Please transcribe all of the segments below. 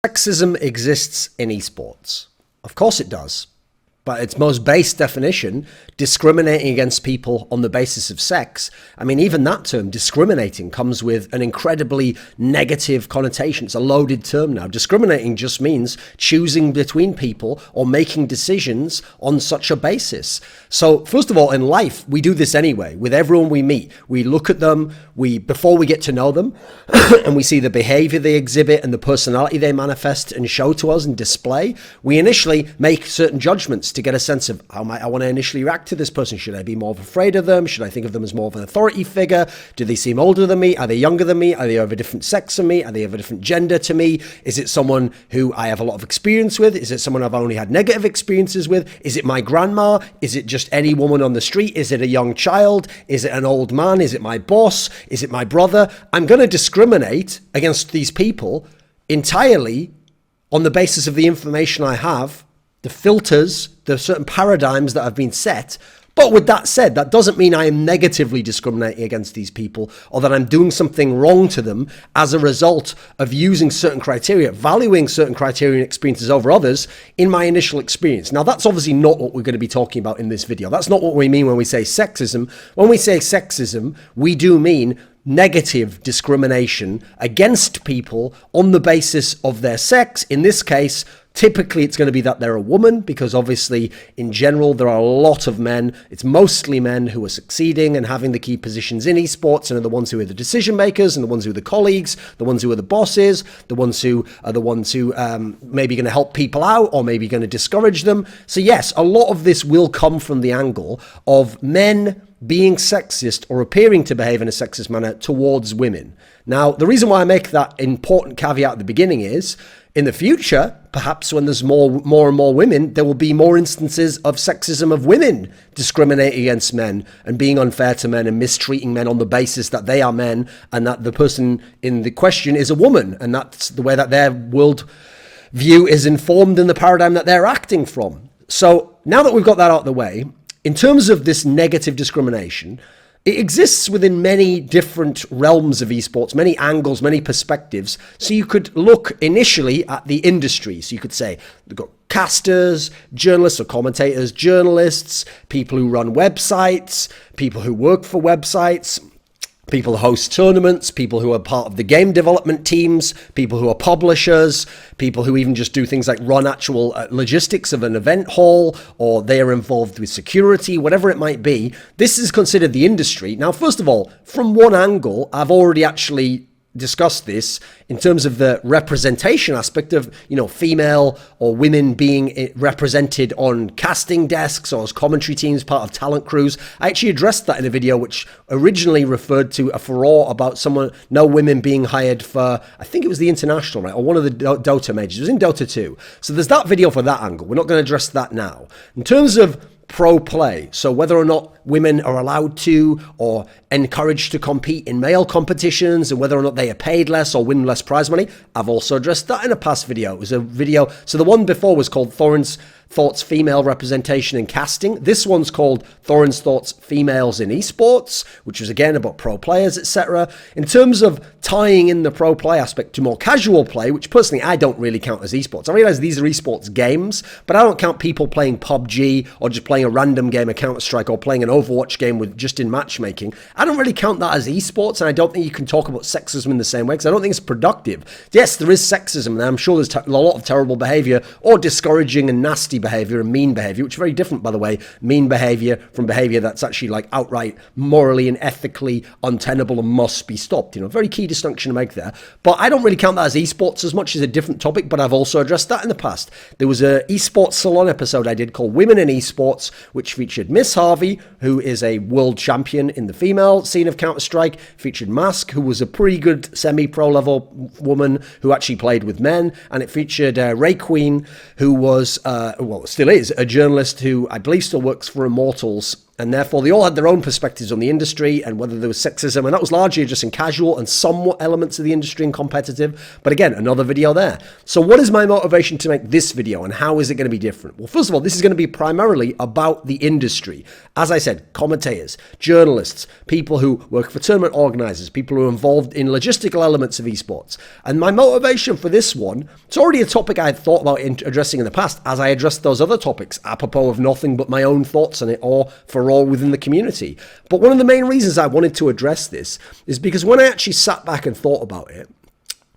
Sexism exists in esports. Of course it does. But its most base definition, discriminating against people on the basis of sex, I mean, even that term, discriminating, comes with an incredibly negative connotation. It's a loaded term now. Discriminating just means choosing between people or making decisions on such a basis. So, first of all, in life, we do this anyway. With everyone we meet, we look at them, before we get to know them, and we see the behavior they exhibit and the personality they manifest and show to us and display. We initially make certain judgments to get a sense of how I want to initially react to this person. Should I be more afraid of them? Should I think of them as more of an authority figure? Do they seem older than me? Are they younger than me? Are they of a different sex than me? Are they of a different gender to me? Is it someone who I have a lot of experience with? Is it someone I've only had negative experiences with? Is it my grandma? Is it just any woman on the street? Is it a young child? Is it an old man? Is it my boss? Is it my brother? I'm going to discriminate against these people entirely on the basis of the information I have, the filters, the certain paradigms that have been set. But with that said, that doesn't mean I am negatively discriminating against these people or that I'm doing something wrong to them as a result of using certain criteria, valuing certain criteria and experiences over others in my initial experience. Now, that's obviously not what we're going to be talking about in this video. That's not what we mean when we say sexism. When we say sexism, we do mean negative discrimination against people on the basis of their sex. In this case, typically it's going to be that they're a woman, because obviously in general there are a lot of men, it's mostly men who are succeeding and having the key positions in esports and are the ones who are the decision makers and the ones who are the colleagues, the ones who are the bosses, the ones who maybe going to help people out or maybe going to discourage them. So yes, a lot of this will come from the angle of men being sexist or appearing to behave in a sexist manner towards women. Now, the reason why I make that important caveat at the beginning is, in the future, perhaps when there's more and more women, there will be more instances of sexism of women discriminating against men and being unfair to men and mistreating men on the basis that they are men and that the person in the question is a woman, and that's the way that their world view is informed in the paradigm that they're acting from. So now that we've got that out of the way, in terms of this negative discrimination, it exists within many different realms of esports, many angles, many perspectives. So you could look initially at the industry. So you could say they've got casters, journalists or commentators, journalists, people who run websites, people who work for websites, people who host tournaments, people who are part of the game development teams, people who are publishers, people who even just do things like run actual logistics of an event hall, or they are involved with security, whatever it might be. This is considered the industry. Now, first of all, from one angle, I've already actually discussed this in terms of the representation aspect of, female or women being represented on casting desks or as commentary teams, part of talent crews. I actually addressed that in a video which originally referred to a furore about no women being hired for, I think it was the International, right? Or one of the Dota majors. It was in Dota 2. So there's that video for that angle. We're not going to address that now. In terms of pro play, so whether or not women are allowed to or encouraged to compete in male competitions and whether or not they are paid less or win less prize money, I've also addressed that in a past video. It was a video, so the one before was called Thorin's Thoughts Female Representation in Casting. This one's called Thorin's Thoughts Females in Esports, which was again about pro players, etc. In terms of tying in the pro play aspect to more casual play, which personally I don't really count as esports. I realize these are esports games, but I don't count people playing PUBG or just playing a random game of Counter-Strike or playing an Overwatch game with just in matchmaking. I don't really count that as esports, and I don't think you can talk about sexism in the same way because I don't think it's productive. Yes, there is sexism, and I'm sure there's a lot of terrible behavior or discouraging and nasty behavior and mean behavior, which are very different, by the way. Mean behavior from behavior that's actually like outright morally and ethically untenable and must be stopped. Very key distinction to make there. But I don't really count that as esports as much as a different topic, but I've also addressed that in the past. There was a Esports Salon episode I did called Women in Esports, which featured missharvey, who is a world champion in the female scene of Counter-Strike, featured masq, who was a pretty good semi-pro level woman who actually played with men, and it featured Requine, who was, still is, a journalist who I believe still works for Immortals, And therefore, they all had their own perspectives on the industry and whether there was sexism. And that was largely just in casual and somewhat elements of the industry and competitive. But again, another video there. So what is my motivation to make this video and how is it going to be different? Well, first of all, this is going to be primarily about the industry. As I said, commentators, journalists, people who work for tournament organizers, people who are involved in logistical elements of esports. And my motivation for this one, it's already a topic I had thought about addressing in the past as I addressed those other topics, apropos of nothing but my own thoughts on it or for all within the community. But one of the main reasons I wanted to address this is because when I actually sat back and thought about it,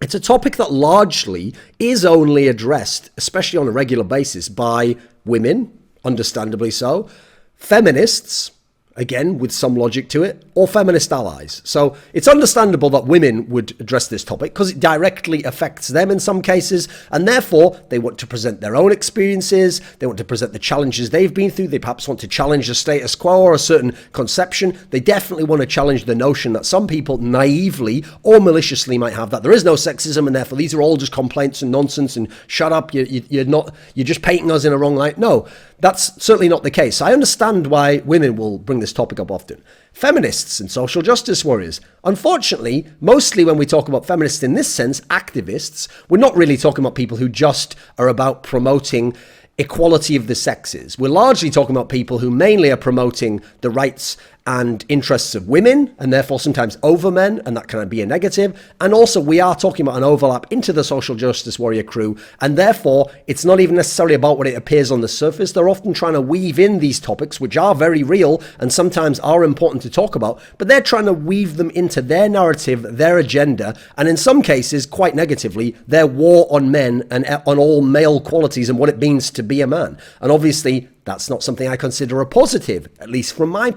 it's a topic that largely is only addressed, especially on a regular basis, by women, understandably so, feminists, again, with some logic to it, or feminist allies. So it's understandable that women would address this topic because it directly affects them in some cases, and therefore they want to present their own experiences, they want to present the challenges they've been through, they perhaps want to challenge the status quo or a certain conception. They definitely want to challenge the notion that some people naively or maliciously might have that there is no sexism and therefore these are all just complaints and nonsense and shut up, you're just painting us in a wrong light. No, that's certainly not the case. I understand why women will bring this topic up often. Feminists and social justice warriors. Unfortunately, mostly when we talk about feminists in this sense, activists, we're not really talking about people who just are about promoting equality of the sexes. We're largely talking about people who mainly are promoting the rights and interests of women, and therefore sometimes over men, and that can be a negative. And also we are talking about an overlap into the social justice warrior crew, and therefore it's not even necessarily about what it appears on the surface. They're often trying to weave in these topics, which are very real and sometimes are important to talk about, but they're trying to weave them into their narrative, their agenda, and in some cases, quite negatively, their war on men and on all male qualities and what it means to be a man. And obviously, that's not something I consider a positive, at least from my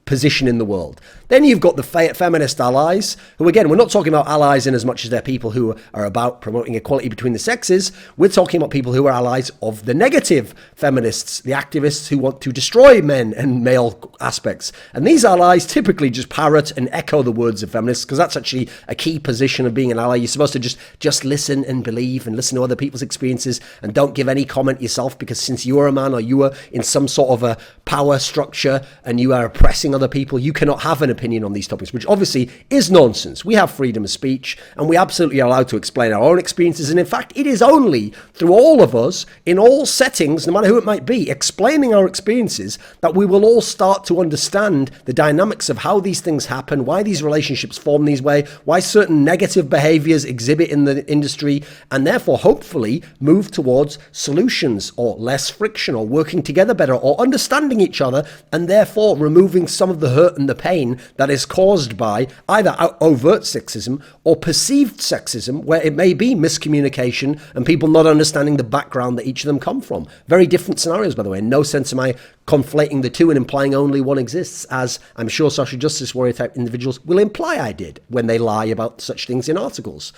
position in the world. Then you've got the feminist allies, who again, we're not talking about allies in as much as they're people who are about promoting equality between the sexes. We're talking about people who are allies of the negative feminists, the activists who want to destroy men and male aspects. And these allies typically just parrot and echo the words of feminists, because that's actually a key position of being an ally. You're supposed to just listen and believe and listen to other people's experiences and don't give any comment yourself, because since you are a man or you are in some sort of a power structure and you are oppressing other people, you cannot have an opinion on these topics, which obviously is nonsense. We have freedom of speech and we absolutely are allowed to explain our own experiences. And in fact, it is only through all of us in all settings, no matter who it might be, explaining our experiences that we will all start to understand the dynamics of how these things happen, why these relationships form these way, why certain negative behaviors exhibit in the industry, and therefore hopefully move towards solutions or less friction or working together better or understanding each other, and therefore removing some of the hurt and the pain that is caused by either overt sexism or perceived sexism, where it may be miscommunication and people not understanding the background that each of them come from. Very different scenarios, by the way. In no sense am I conflating the two and implying only one exists, as I'm sure social justice warrior type individuals will imply I did when they lie about such things in articles.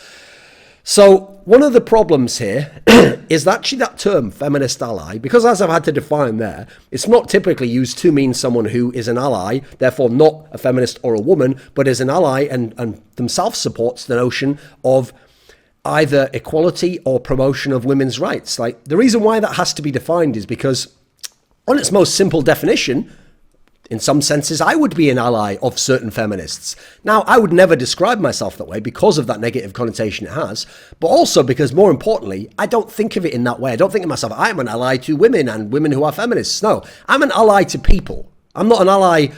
So one of the problems here is actually that term feminist ally, because as I've had to define there, it's not typically used to mean someone who is an ally, therefore not a feminist or a woman, but is an ally and themselves supports the notion of either equality or promotion of women's rights. Like, the reason why that has to be defined is because on its most simple definition, in some senses, I would be an ally of certain feminists. Now, I would never describe myself that way because of that negative connotation it has, but also because, more importantly, I don't think of it in that way. I don't think of myself, I'm an ally to women and women who are feminists. No, I'm an ally to people. I'm not an ally,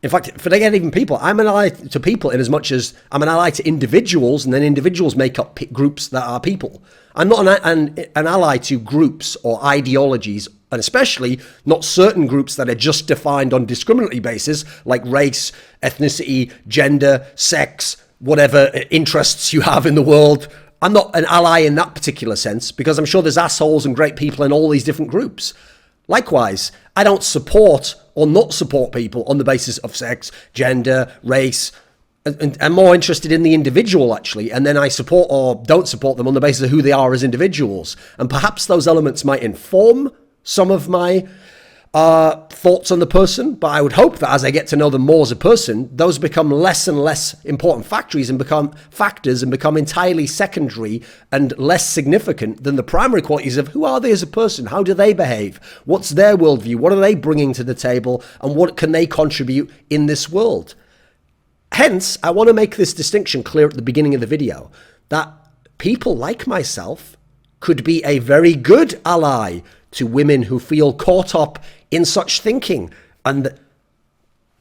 in fact, forget even people. I'm an ally to people in as much as I'm an ally to individuals, and then individuals make up groups that are people. I'm not an ally to groups or ideologies, and especially not certain groups that are just defined on discriminatory basis, like race, ethnicity, gender, sex, whatever interests you have in the world. I'm not an ally in that particular sense, because I'm sure there's assholes and great people in all these different groups. Likewise, I don't support or not support people on the basis of sex, gender, race. I'm more interested in the individual, actually, and then I support or don't support them on the basis of who they are as individuals. And perhaps those elements might inform some of my thoughts on the person, but I would hope that as I get to know them more as a person, those become less and less important factors and become entirely secondary and less significant than the primary qualities of who are they as a person, how do they behave, what's their worldview, what are they bringing to the table, and what can they contribute in this world. Hence, I want to make this distinction clear at the beginning of the video, that people like myself could be a very good ally to women who feel caught up in such thinking. And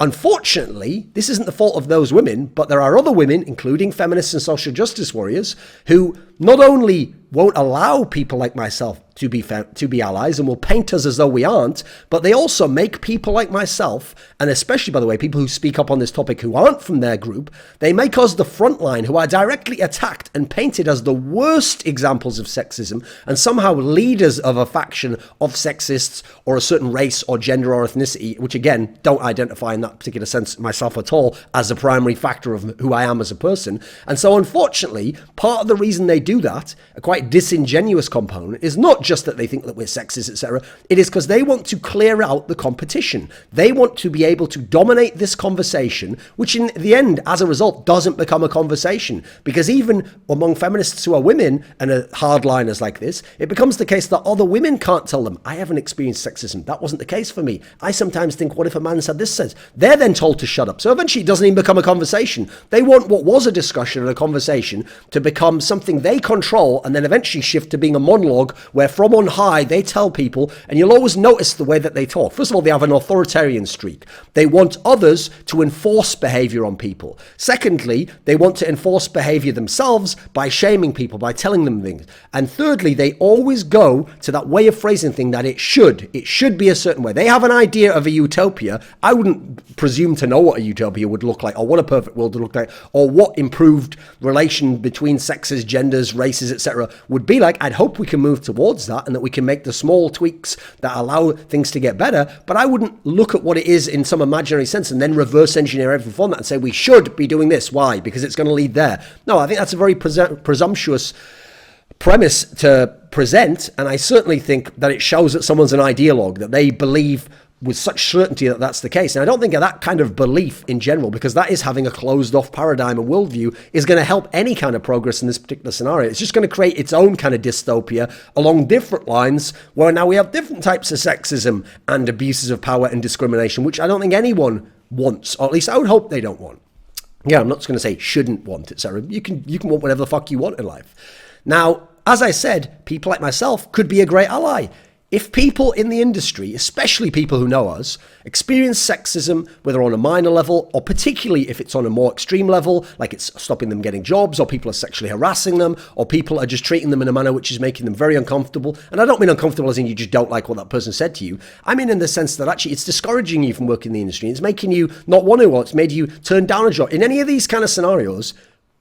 unfortunately, this isn't the fault of those women, but there are other women, including feminists and social justice warriors, who not only won't allow people like myself to be allies and will paint us as though we aren't, but they also make people like myself, and especially, by the way, people who speak up on this topic who aren't from their group, they make us the front line who are directly attacked and painted as the worst examples of sexism and somehow leaders of a faction of sexists or a certain race or gender or ethnicity, which again, don't identify in that particular sense myself at all as a primary factor of who I am as a person. And so unfortunately, part of the reason they do that, a quite disingenuous component, is not just that they think that we're sexist, etc. It is because they want to clear out the competition. They want to be able to dominate this conversation, which in the end, as a result, doesn't become a conversation. Because even among feminists who are women and are hardliners like this, it becomes the case that other women can't tell them, I haven't experienced sexism. That wasn't the case for me. I sometimes think, what if a man said this says? They're then told to shut up. So eventually it doesn't even become a conversation. They want what was a discussion and a conversation to become something they control and then eventually shift to being a monologue where from on high they tell people, and you'll always notice the way that they talk. First of all, they have an authoritarian streak. They want others to enforce behavior on people. Secondly, they want to enforce behavior themselves by shaming people, by telling them things. And thirdly, they always go to that way of phrasing thing that it should be a certain way. They have an idea of a utopia. I wouldn't presume to know what a utopia would look like or what a perfect world would look like or what improved relation between sexes, genders, races, etc. would be like. I'd hope we can move towards that and that we can make the small tweaks that allow things to get better, but I wouldn't look at what it is in some imaginary sense and then reverse engineer everything from that and say we should be doing this. Why? Because it's going to lead there. No, I think that's a very presumptuous premise to present, and I certainly think that it shows that someone's an ideologue, that they believe with such certainty that that's the case. And I don't think that kind of belief in general, because that is having a closed off paradigm and worldview, is going to help any kind of progress in this particular scenario. It's just going to create its own kind of dystopia along different lines where now we have different types of sexism and abuses of power and discrimination, which I don't think anyone wants, or at least I would hope they don't want. Yeah, I'm not just going to say shouldn't want, etc. You can want whatever the fuck you want in life. Now, as I said, people like myself could be a great ally. If people in the industry, especially people who know us, experience sexism, whether on a minor level or particularly if it's on a more extreme level, like it's stopping them getting jobs or people are sexually harassing them or people are just treating them in a manner which is making them very uncomfortable. And I don't mean uncomfortable as in you just don't like what that person said to you. I mean in the sense that actually it's discouraging you from working in the industry. It's making you not want to, or it's made you turn down a job. In any of these kind of scenarios,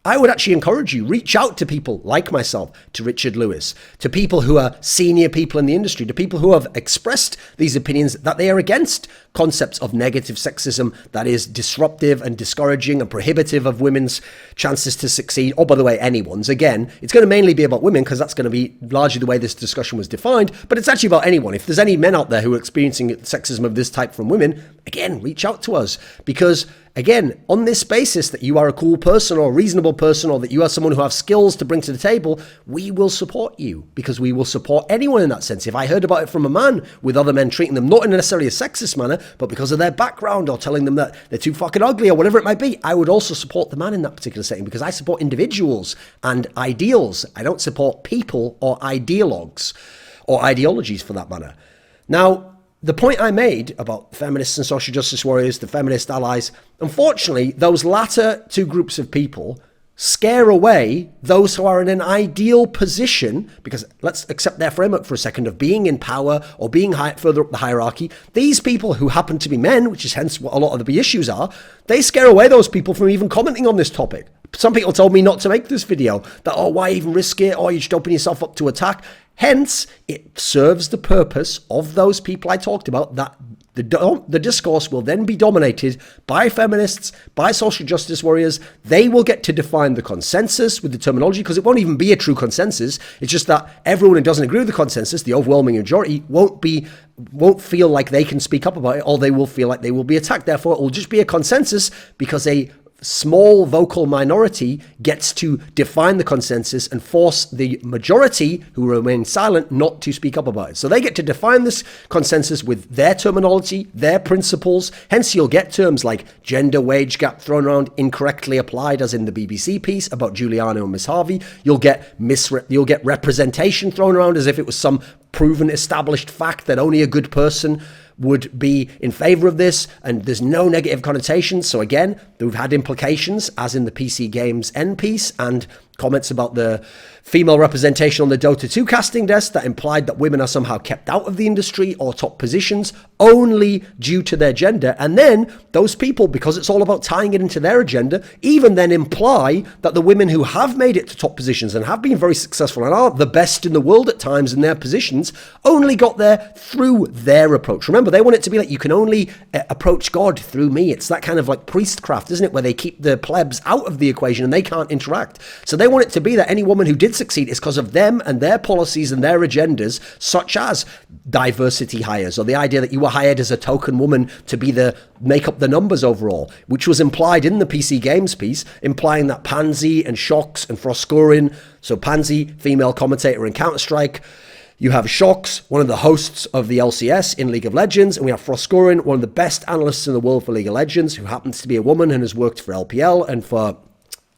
I would actually encourage you, reach out to people like myself, to Richard Lewis, to people who are senior people in the industry, to people who have expressed these opinions that they are against concepts of negative sexism that is disruptive and discouraging and prohibitive of women's chances to succeed. Oh, by the way, anyone's. Again, it's going to mainly be about women because that's going to be largely the way this discussion was defined, but it's actually about anyone. If there's any men out there who are experiencing sexism of this type from women, again, reach out to us because again, on this basis that you are a cool person or a reasonable person or that you are someone who has skills to bring to the table, we will support you because we will support anyone in that sense. If I heard about it from a man with other men treating them not in necessarily a sexist manner, but because of their background or telling them that they're too fucking ugly or whatever it might be, I would also support the man in that particular setting because I support individuals and ideals. I don't support people or ideologues or ideologies for that matter. Now, the point I made about feminists and social justice warriors, the feminist allies, unfortunately, those latter two groups of people scare away those who are in an ideal position, because let's accept their framework for a second of being in power or being further up the hierarchy. These people who happen to be men, which is hence what a lot of the issues are, they scare away those people from even commenting on this topic Some people told me not to make this video, that, oh, why even risk it? Oh, you're just opening yourself up to attack. Hence, it serves the purpose of those people I talked about, that the discourse will then be dominated by feminists, by social justice warriors. They will get to define the consensus with the terminology, because it won't even be a true consensus. It's just that everyone who doesn't agree with the consensus, the overwhelming majority, won't feel like they can speak up about it, or they will feel like they will be attacked. Therefore, it will just be a consensus, because a small vocal minority gets to define the consensus and force the majority who remain silent not to speak up about it. So they get to define this consensus with their terminology, their principles. Hence, you'll get terms like gender wage gap thrown around incorrectly applied, as in the BBC piece about Giuliano and missharvey. You'll get representation thrown around as if it was some proven established fact that only a good person would be in favor of this, and there's no negative connotations. So again, we've had implications, as in the PC Games end piece, and comments about the female representation on the Dota 2 casting desk that implied that women are somehow kept out of the industry or top positions only due to their gender. And then those people, because it's all about tying it into their agenda, even then imply that the women who have made it to top positions and have been very successful and are the best in the world at times in their positions only got there through their approach. Remember, they want it to be like, you can only approach God through me. It's that kind of like priestcraft, isn't it, where they keep the plebs out of the equation and they can't interact. So they want it to be that any woman who did succeed is because of them and their policies and their agendas, such as diversity hires, or the idea that you were hired as a token woman to make up the numbers overall, which was implied in the PC Games piece, implying that Pansy and Shox and Froskurin, so Pansy, female commentator in Counter-Strike, you have Shox, one of the hosts of the LCS in League of Legends, and we have Froskurin, one of the best analysts in the world for League of Legends, who happens to be a woman and has worked for LPL and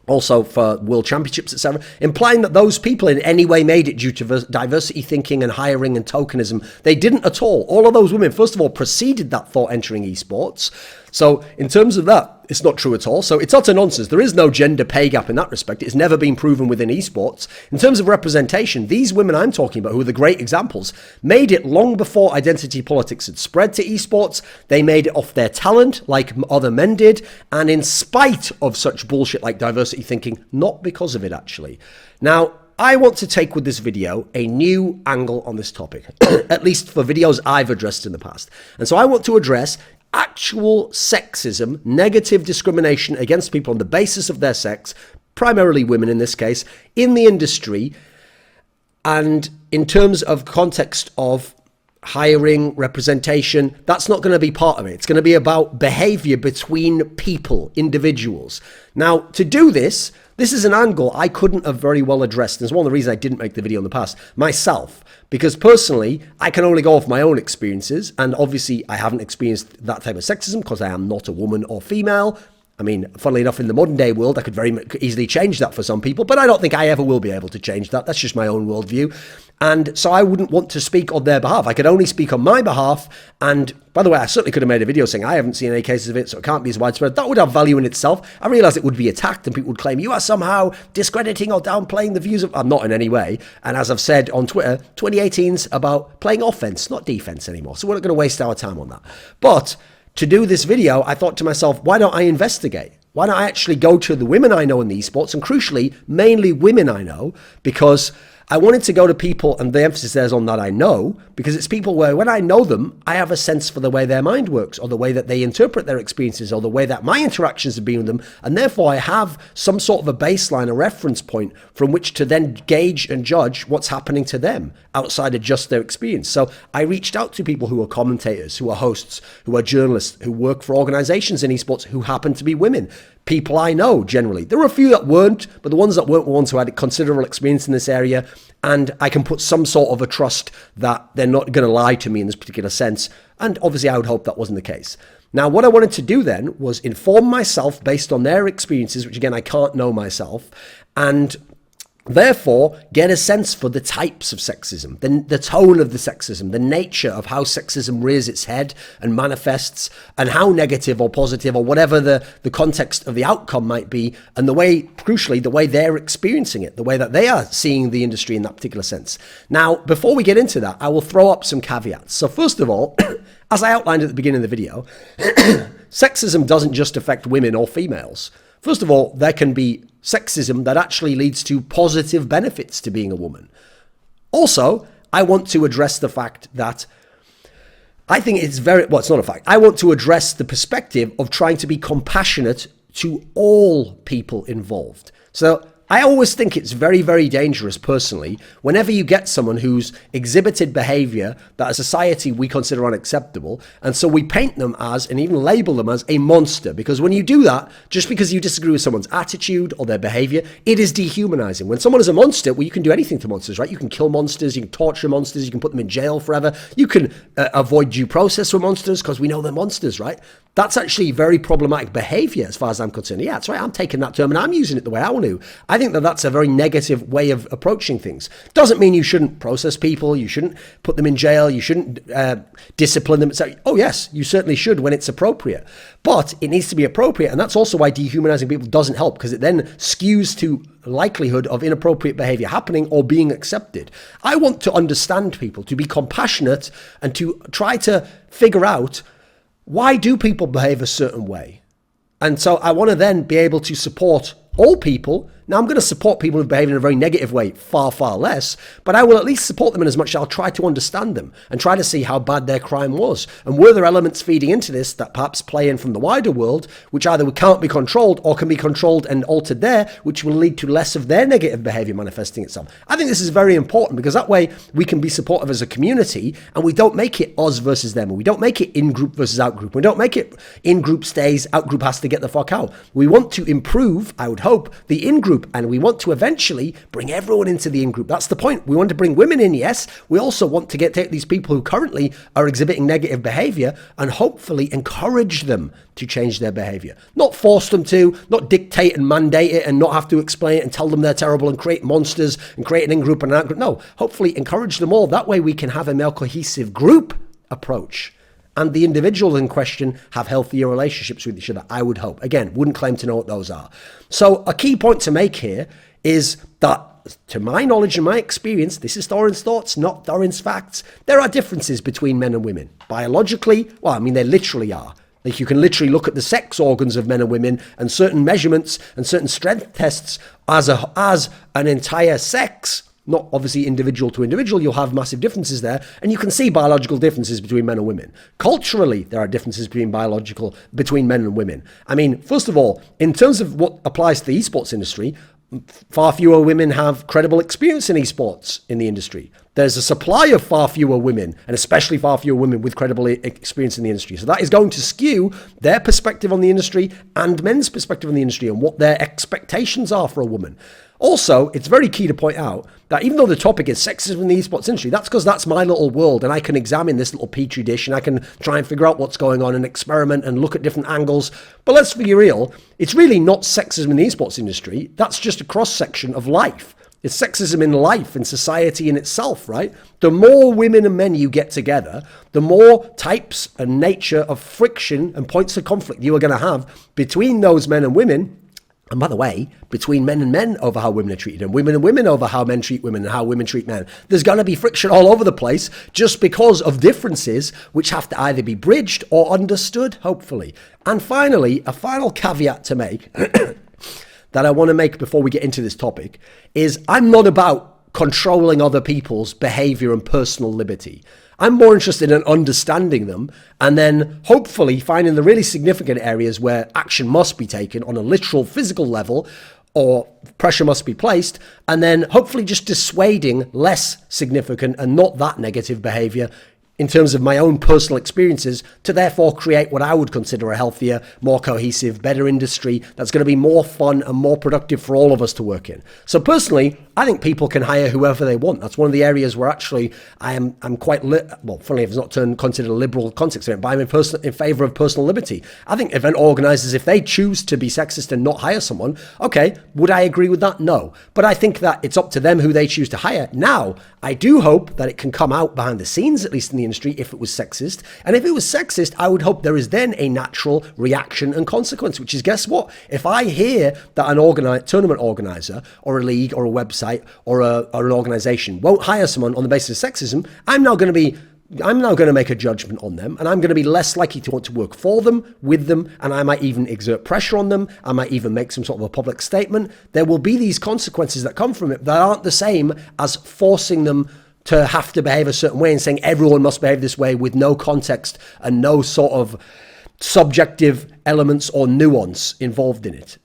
also for World Championships, etc., implying that those people in any way made it due to diversity thinking and hiring and tokenism. They didn't at all. All of those women, first of all, preceded that thought entering esports. So in terms of that, it's not true at all. So it's utter nonsense. There is no gender pay gap in that respect. It's never been proven within esports. In terms of representation, these women I'm talking about, who are the great examples, made it long before identity politics had spread to esports. They made it off their talent, like other men did, and in spite of such bullshit like diversity thinking, not because of it, actually. Now, I want to take with this video a new angle on this topic, at least for videos I've addressed in the past. And so I want to address actual sexism, negative discrimination against people on the basis of their sex, primarily women in this case, in the industry, and in terms of context of hiring, representation. That's not going to be part of it. It's going to be about behavior between people, individuals. Now, to do this is an angle I couldn't have very well addressed. It's one of the reasons I didn't make the video in the past myself, because personally, I can only go off my own experiences. And obviously, I haven't experienced that type of sexism because I am not a woman or female. I mean, funnily enough, in the modern day world, I could very easily change that for some people, but I don't think I ever will be able to change that. That's just my own worldview. And so I wouldn't want to speak on their behalf. I could only speak on my behalf. And by the way, I certainly could have made a video saying I haven't seen any cases of it, so it can't be as widespread. That would have value in itself. I realize it would be attacked and people would claim you are somehow discrediting or downplaying the views of... I'm not in any way. And as I've said on Twitter, 2018's about playing offense, not defense anymore. So we're not going to waste our time on that. But to do this video, I thought to myself, why don't I investigate? Why don't I actually go to the women I know in the esports, and crucially, mainly women I know, because I wanted to go to people, and the emphasis there is on that I know, because it's people where when I know them, I have a sense for the way their mind works, or the way that they interpret their experiences, or the way that my interactions have been with them, and therefore I have some sort of a baseline, a reference point from which to then gauge and judge what's happening to them outside of just their experience. So I reached out to people who are commentators, who are hosts, who are journalists, who work for organizations in esports, who happen to be women. People I know, generally. There were a few that weren't, but the ones that weren't were ones who had considerable experience in this area, and I can put some sort of a trust that they're not going to lie to me in this particular sense, and obviously I would hope that wasn't the case. Now, what I wanted to do then was inform myself based on their experiences, which again, I can't know myself, and therefore get a sense for the types of sexism, the tone of the sexism, the nature of how sexism rears its head and manifests, and how negative or positive or whatever the context of the outcome might be, and the way, crucially, the way they're experiencing it, the way that they are seeing the industry in that particular sense. Now, before we get into that, I will throw up some caveats. So first of all, as I outlined at the beginning of the video, sexism doesn't just affect women or females. First of all, there can be sexism that actually leads to positive benefits to being a woman. Also, I want to address the fact that I think it's it's not a fact. I want to address the perspective of trying to be compassionate to all people involved. So I always think it's very, very dangerous personally whenever you get someone who's exhibited behavior that as a society we consider unacceptable. And so we paint them as, and even label them as, a monster. Because when you do that, just because you disagree with someone's attitude or their behavior, it is dehumanizing. When someone is a monster, well, you can do anything to monsters, right? You can kill monsters, you can torture monsters, you can put them in jail forever. You can avoid due process for monsters because we know they're monsters, right? That's actually very problematic behavior as far as I'm concerned. Yeah, that's right. I'm taking that term and I'm using it the way I want to. I think that that's a very negative way of approaching things. Doesn't mean you shouldn't process people. You shouldn't put them in jail. You shouldn't discipline them. So, oh, yes, you certainly should when it's appropriate. But it needs to be appropriate. And that's also why dehumanizing people doesn't help, because it then skews to likelihood of inappropriate behavior happening or being accepted. I want to understand people, to be compassionate and to try to figure out, why do people behave a certain way? And so I want to then be able to support all people. Now, I'm going to support people who behave in a very negative way far, far less, but I will at least support them in as much as I'll try to understand them and try to see how bad their crime was. And were there elements feeding into this that perhaps play in from the wider world, which either can't be controlled or can be controlled and altered there, which will lead to less of their negative behavior manifesting itself? I think this is very important because that way we can be supportive as a community and we don't make it us versus them. And we don't make it in-group versus out-group. We don't make it in-group stays, out-group has to get the fuck out. We want to improve, I would hope, the in-group, and we want to eventually bring everyone into the in-group. That's the point. We want to bring women in, yes. We also want to take these people who currently are exhibiting negative behavior and hopefully encourage them to change their behavior. Not force them to, not dictate and mandate it and not have to explain it and tell them they're terrible and create monsters and create an in-group and an out-group. No, hopefully encourage them all. That way we can have a more cohesive group approach. And the individuals in question have healthier relationships with each other, I would hope. Again, wouldn't claim to know what those are. So a key point to make here is that, to my knowledge and my experience, this is Thorin's thoughts, not Thorin's facts, there are differences between men and women. Biologically, well, I mean, there literally are. Like, you can literally look at the sex organs of men and women and certain measurements and certain strength tests as an entire sex. Not obviously individual to individual, you'll have massive differences there, and you can see biological differences between men and women. Culturally, there are differences between men and women. I mean, first of all, in terms of what applies to the esports industry, far fewer women have credible experience in esports in the industry. There's a supply of far fewer women, and especially far fewer women with credible experience in the industry. So that is going to skew their perspective on the industry and men's perspective on the industry and what their expectations are for a woman. Also, it's very key to point out that even though the topic is sexism in the esports industry, that's because that's my little world and I can examine this little petri dish and I can try and figure out what's going on and experiment and look at different angles. But let's be real, it's really not sexism in the esports industry. That's just a cross-section of life. It's sexism in life and society in itself, right? The more women and men you get together, the more types and nature of friction and points of conflict you are going to have between those men and women. And by the way, between men and men over how women are treated and women over how men treat women and how women treat men. There's going to be friction all over the place just because of differences which have to either be bridged or understood, hopefully. And finally, a final caveat to make that I want to make before we get into this topic is I'm not about controlling other people's behavior and personal liberty. I'm more interested in understanding them and then hopefully finding the really significant areas where action must be taken on a literal physical level or pressure must be placed, and then hopefully just dissuading less significant and not that negative behavior in terms of my own personal experiences to therefore create what I would consider a healthier, more cohesive, better industry that's going to be more fun and more productive for all of us to work in. So personally, I think people can hire whoever they want. That's one of the areas where actually I'm quite, funnily it's not considered a liberal context, but I'm in favor of personal liberty. I think event organizers, if they choose to be sexist and not hire someone, okay, would I agree with that? No. But I think that it's up to them who they choose to hire. Now, I do hope that it can come out behind the scenes, at least in the industry, if it was sexist. And if it was sexist, I would hope there is then a natural reaction and consequence, which is, guess what? If I hear that an tournament organizer or a league or a website or an organization won't hire someone on the basis of sexism, I'm now going to be I'm now going to make a judgment on them, and I'm going to be less likely to want to work for them, with them, and I might even exert pressure on them. I might even make some sort of a public statement. There will be these consequences that come from it that aren't the same as forcing them to have to behave a certain way and saying everyone must behave this way with no context and no sort of subjective elements or nuance involved in it.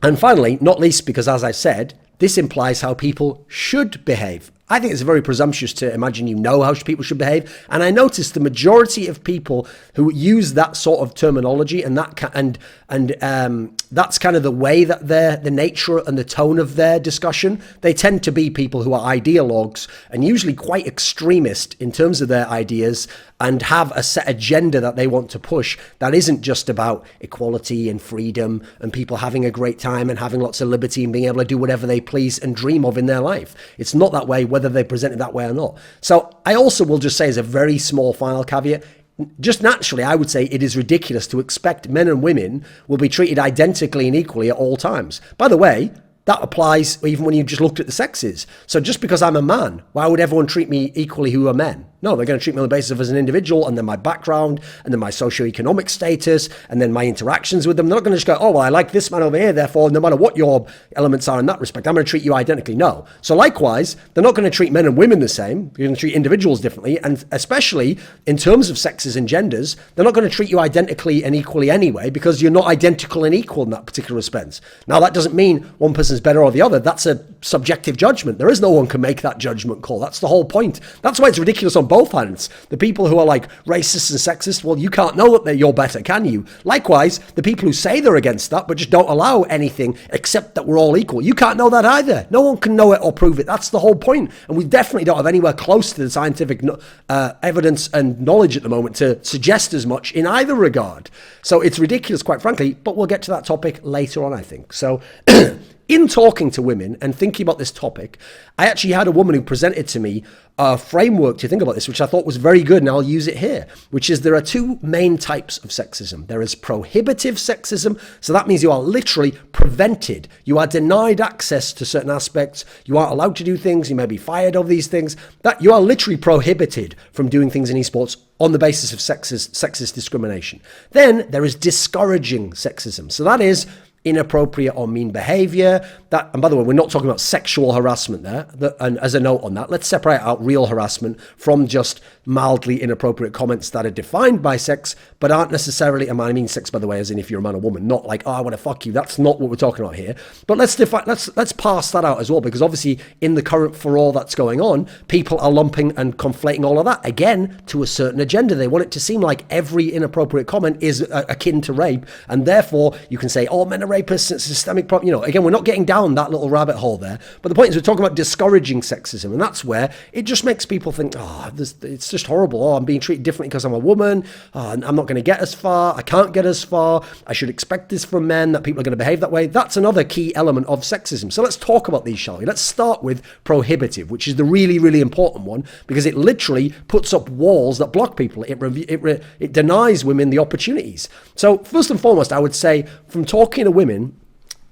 And finally, not least because, as I said, this implies how people should behave. I think it's very presumptuous to imagine you know how people should behave. And I noticed the majority of people who use that sort of terminology and that's kind of the way that the nature and the tone of their discussion, they tend to be people who are ideologues and usually quite extremist in terms of their ideas and have a set agenda that they want to push that isn't just about equality and freedom and people having a great time and having lots of liberty and being able to do whatever they please and dream of in their life. It's not that way, whether they present it that way or not. So I also will just say, as a very small final caveat, just naturally, I would say it is ridiculous to expect men and women will be treated identically and equally at all times. By the way, that applies even when you just looked at the sexes. So just because I'm a man, why would everyone treat me equally who are men? No, they're going to treat me on the basis of as an individual and then my background and then my socioeconomic status and then my interactions with them. They're not going to just go, oh, well, I like this man over here, therefore, no matter what your elements are in that respect, I'm going to treat you identically. No. So likewise, they're not going to treat men and women the same. They're going to treat individuals differently. And especially in terms of sexes and genders, they're not going to treat you identically and equally anyway, because you're not identical and equal in that particular respect. Now, that doesn't mean one person's better or the other. That's a subjective judgment. There is no one can make that judgment call. That's the whole point. That's why it's ridiculous on both hands. The people who are like racist and sexist, well, you can't know that you're better, can you? Likewise, the people who say they're against that, but just don't allow anything except that we're all equal. You can't know that either. No one can know it or prove it. That's the whole point. And we definitely don't have anywhere close to the scientific evidence and knowledge at the moment to suggest as much in either regard. So it's ridiculous, quite frankly, but we'll get to that topic later on, I think. So in talking to women and thinking about this topic, I actually had a woman who presented to me a framework to think about this, which I thought was very good, and I'll use it here, which is there are two main types of sexism. There is prohibitive sexism, so that means you are literally prevented. You are denied access to certain aspects. You aren't allowed to do things. You may be fired of these things. That you are literally prohibited from doing things in esports on the basis of sexist discrimination. Then there is discouraging sexism. So that is inappropriate or mean behavior. That, and by the way, we're not talking about sexual harassment there. And as a note on that, let's separate out real harassment from just mildly inappropriate comments that are defined by sex, but aren't necessarily, and I mean sex, by the way, as in if you're a man or woman, not like, oh, I want to fuck you. That's not what we're talking about here. But let's pass that out as well, because obviously in the current furore that's going on, people are lumping and conflating all of that, again, to a certain agenda. They want it to seem like every inappropriate comment is akin to rape, and therefore you can say, oh, men are rapists, it's a systemic problem. You know, again, we're not getting down that little rabbit hole there. But the point is we're talking about discouraging sexism, and that's where it just makes people think, oh, it's just horrible. Oh, I'm being treated differently because I'm a woman. Oh, I'm not going to get as far. I can't get as far. I should expect this from men, that people are going to behave that way. That's another key element of sexism. So let's talk about these, shall we? Let's start with prohibitive, which is the really, really important one, because it literally puts up walls that block people. It denies women the opportunities. So first and foremost, I would say, from talking to women,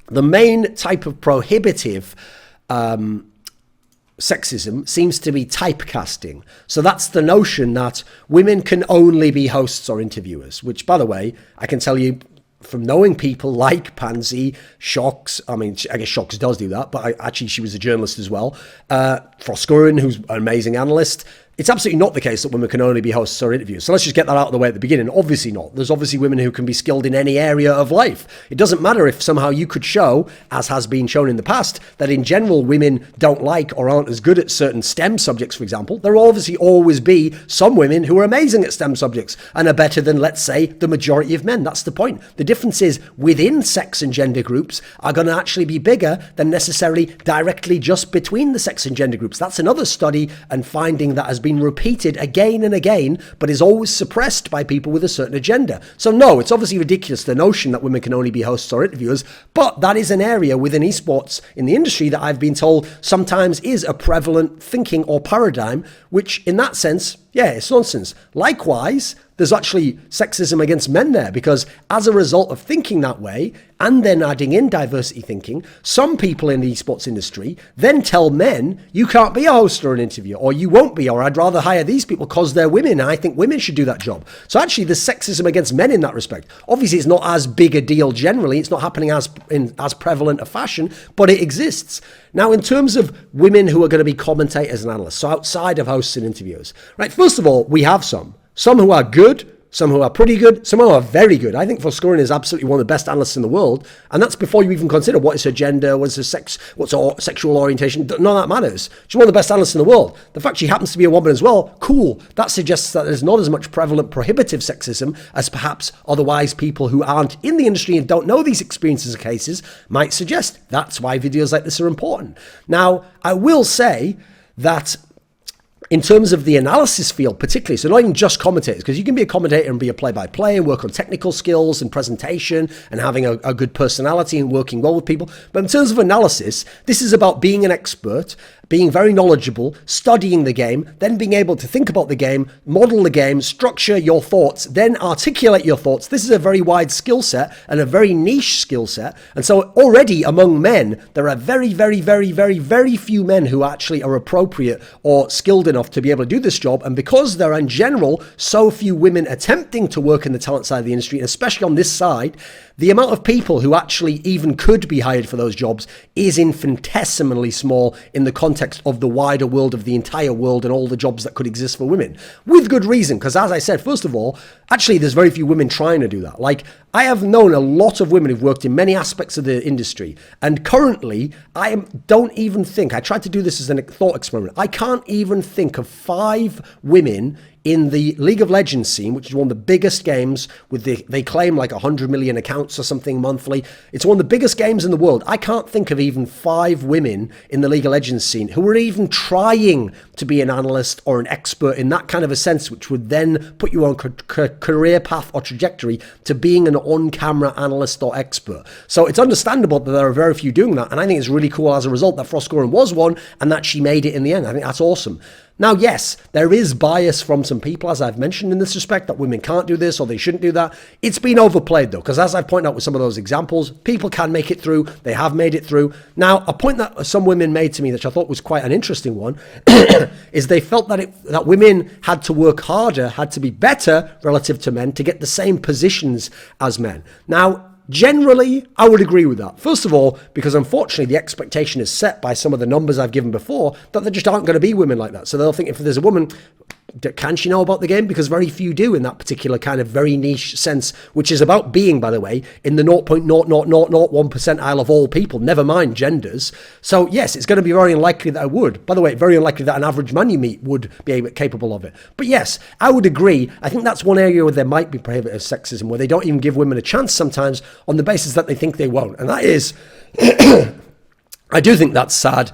the main type of prohibitive sexism seems to be typecasting. So that's the notion that women can only be hosts or interviewers, which, by the way, I can tell you from knowing people like Pansy, Shocks, I mean, I guess Shocks does do that, but actually she was a journalist as well, Froskurin, who's an amazing analyst. It's absolutely not the case that women can only be hosts or interviewers. So let's just get that out of the way at the beginning. Obviously not. There's obviously women who can be skilled in any area of life. It doesn't matter if somehow you could show, as has been shown in the past, that in general women don't like or aren't as good at certain STEM subjects, for example. There will obviously always be some women who are amazing at STEM subjects and are better than, let's say, the majority of men. That's the point. The difference is within sex and gender groups are going to actually be bigger than necessarily directly just between the sex and gender groups. That's another study and finding that has been repeated again and again, but is always suppressed by people with a certain agenda. So no, it's obviously ridiculous, the notion that women can only be hosts or interviewers, but that is an area within esports in the industry that I've been told sometimes is a prevalent thinking or paradigm, which in that sense, yeah, it's nonsense. Likewise, there's actually sexism against men there, because as a result of thinking that way and then adding in diversity thinking, some people in the esports industry then tell men, you can't be a host or an interviewer, or you won't be, or I'd rather hire these people because they're women and I think women should do that job. So actually there's sexism against men in that respect. Obviously it's not as big a deal generally, it's not happening as prevalent a fashion, but it exists. Now, in terms of women who are going to be commentators and analysts, so outside of hosts and interviewers, right, first of all, we have some who are good, some who are pretty good, some who are very good. I think Thorin is absolutely one of the best analysts in the world, and that's before you even consider what is her gender, what is her sex, what's her sexual orientation. None of that matters. She's one of the best analysts in the world. The fact she happens to be a woman as well, cool. That suggests that there's not as much prevalent prohibitive sexism as perhaps otherwise people who aren't in the industry and don't know these experiences and cases might suggest. That's why videos like this are important. Now, I will say that in terms of the analysis field particularly, so not even just commentators, because you can be a commentator and be a play-by-play and work on technical skills and presentation and having a good personality and working well with people. But in terms of analysis, this is about being an expert, being very knowledgeable, studying the game, then being able to think about the game, model the game, structure your thoughts, then articulate your thoughts. This is a very wide skill set and a very niche skill set. And so already among men, there are very, very, very, very, very few men who actually are appropriate or skilled enough to be able to do this job. And because there are in general so few women attempting to work in the talent side of the industry, and especially on this side, the amount of people who actually even could be hired for those jobs is infinitesimally small in the context of the wider world, of the entire world and all the jobs that could exist for women. With good reason, because as I said, first of all, actually there's very few women trying to do that. Like, I have known a lot of women who've worked in many aspects of the industry, and currently don't even think, I tried to do this as a thought experiment, I can't even think of 5 women in the League of Legends scene, which is one of the biggest games with they claim like 100 million accounts or something monthly. It's one of the biggest games in the world. I can't think of even 5 women in the League of Legends scene who are even trying to be an analyst or an expert in that kind of a sense, which would then put you on career path or trajectory to being an on-camera analyst or expert. So it's understandable that there are very few doing that. And I think it's really cool as a result that Frostgoran was one and that she made it in the end. I think that's awesome. Now, yes, there is bias from some people, as I've mentioned in this respect, that women can't do this or they shouldn't do that. It's been overplayed, though, because as I've pointed out with some of those examples, people can make it through. They have made it through. Now, a point that some women made to me, which I thought was quite an interesting one, is they felt that women had to work harder, had to be better relative to men to get the same positions as men. Now, generally, I would agree with that. First of all, because unfortunately the expectation is set by some of the numbers I've given before that there just aren't going to be women like that. So they'll think if there's a woman, can she know about the game? Because very few do in that particular kind of very niche sense, which is about being, by the way, in the 0.00001 percentile of all people, never mind genders. So yes, it's going to be very unlikely that I would. By the way, very unlikely that an average man you meet would be capable of it. But yes, I would agree. I think that's one area where there might be prohibitive sexism, where they don't even give women a chance sometimes on the basis that they think they won't. And that is, I do think that's sad.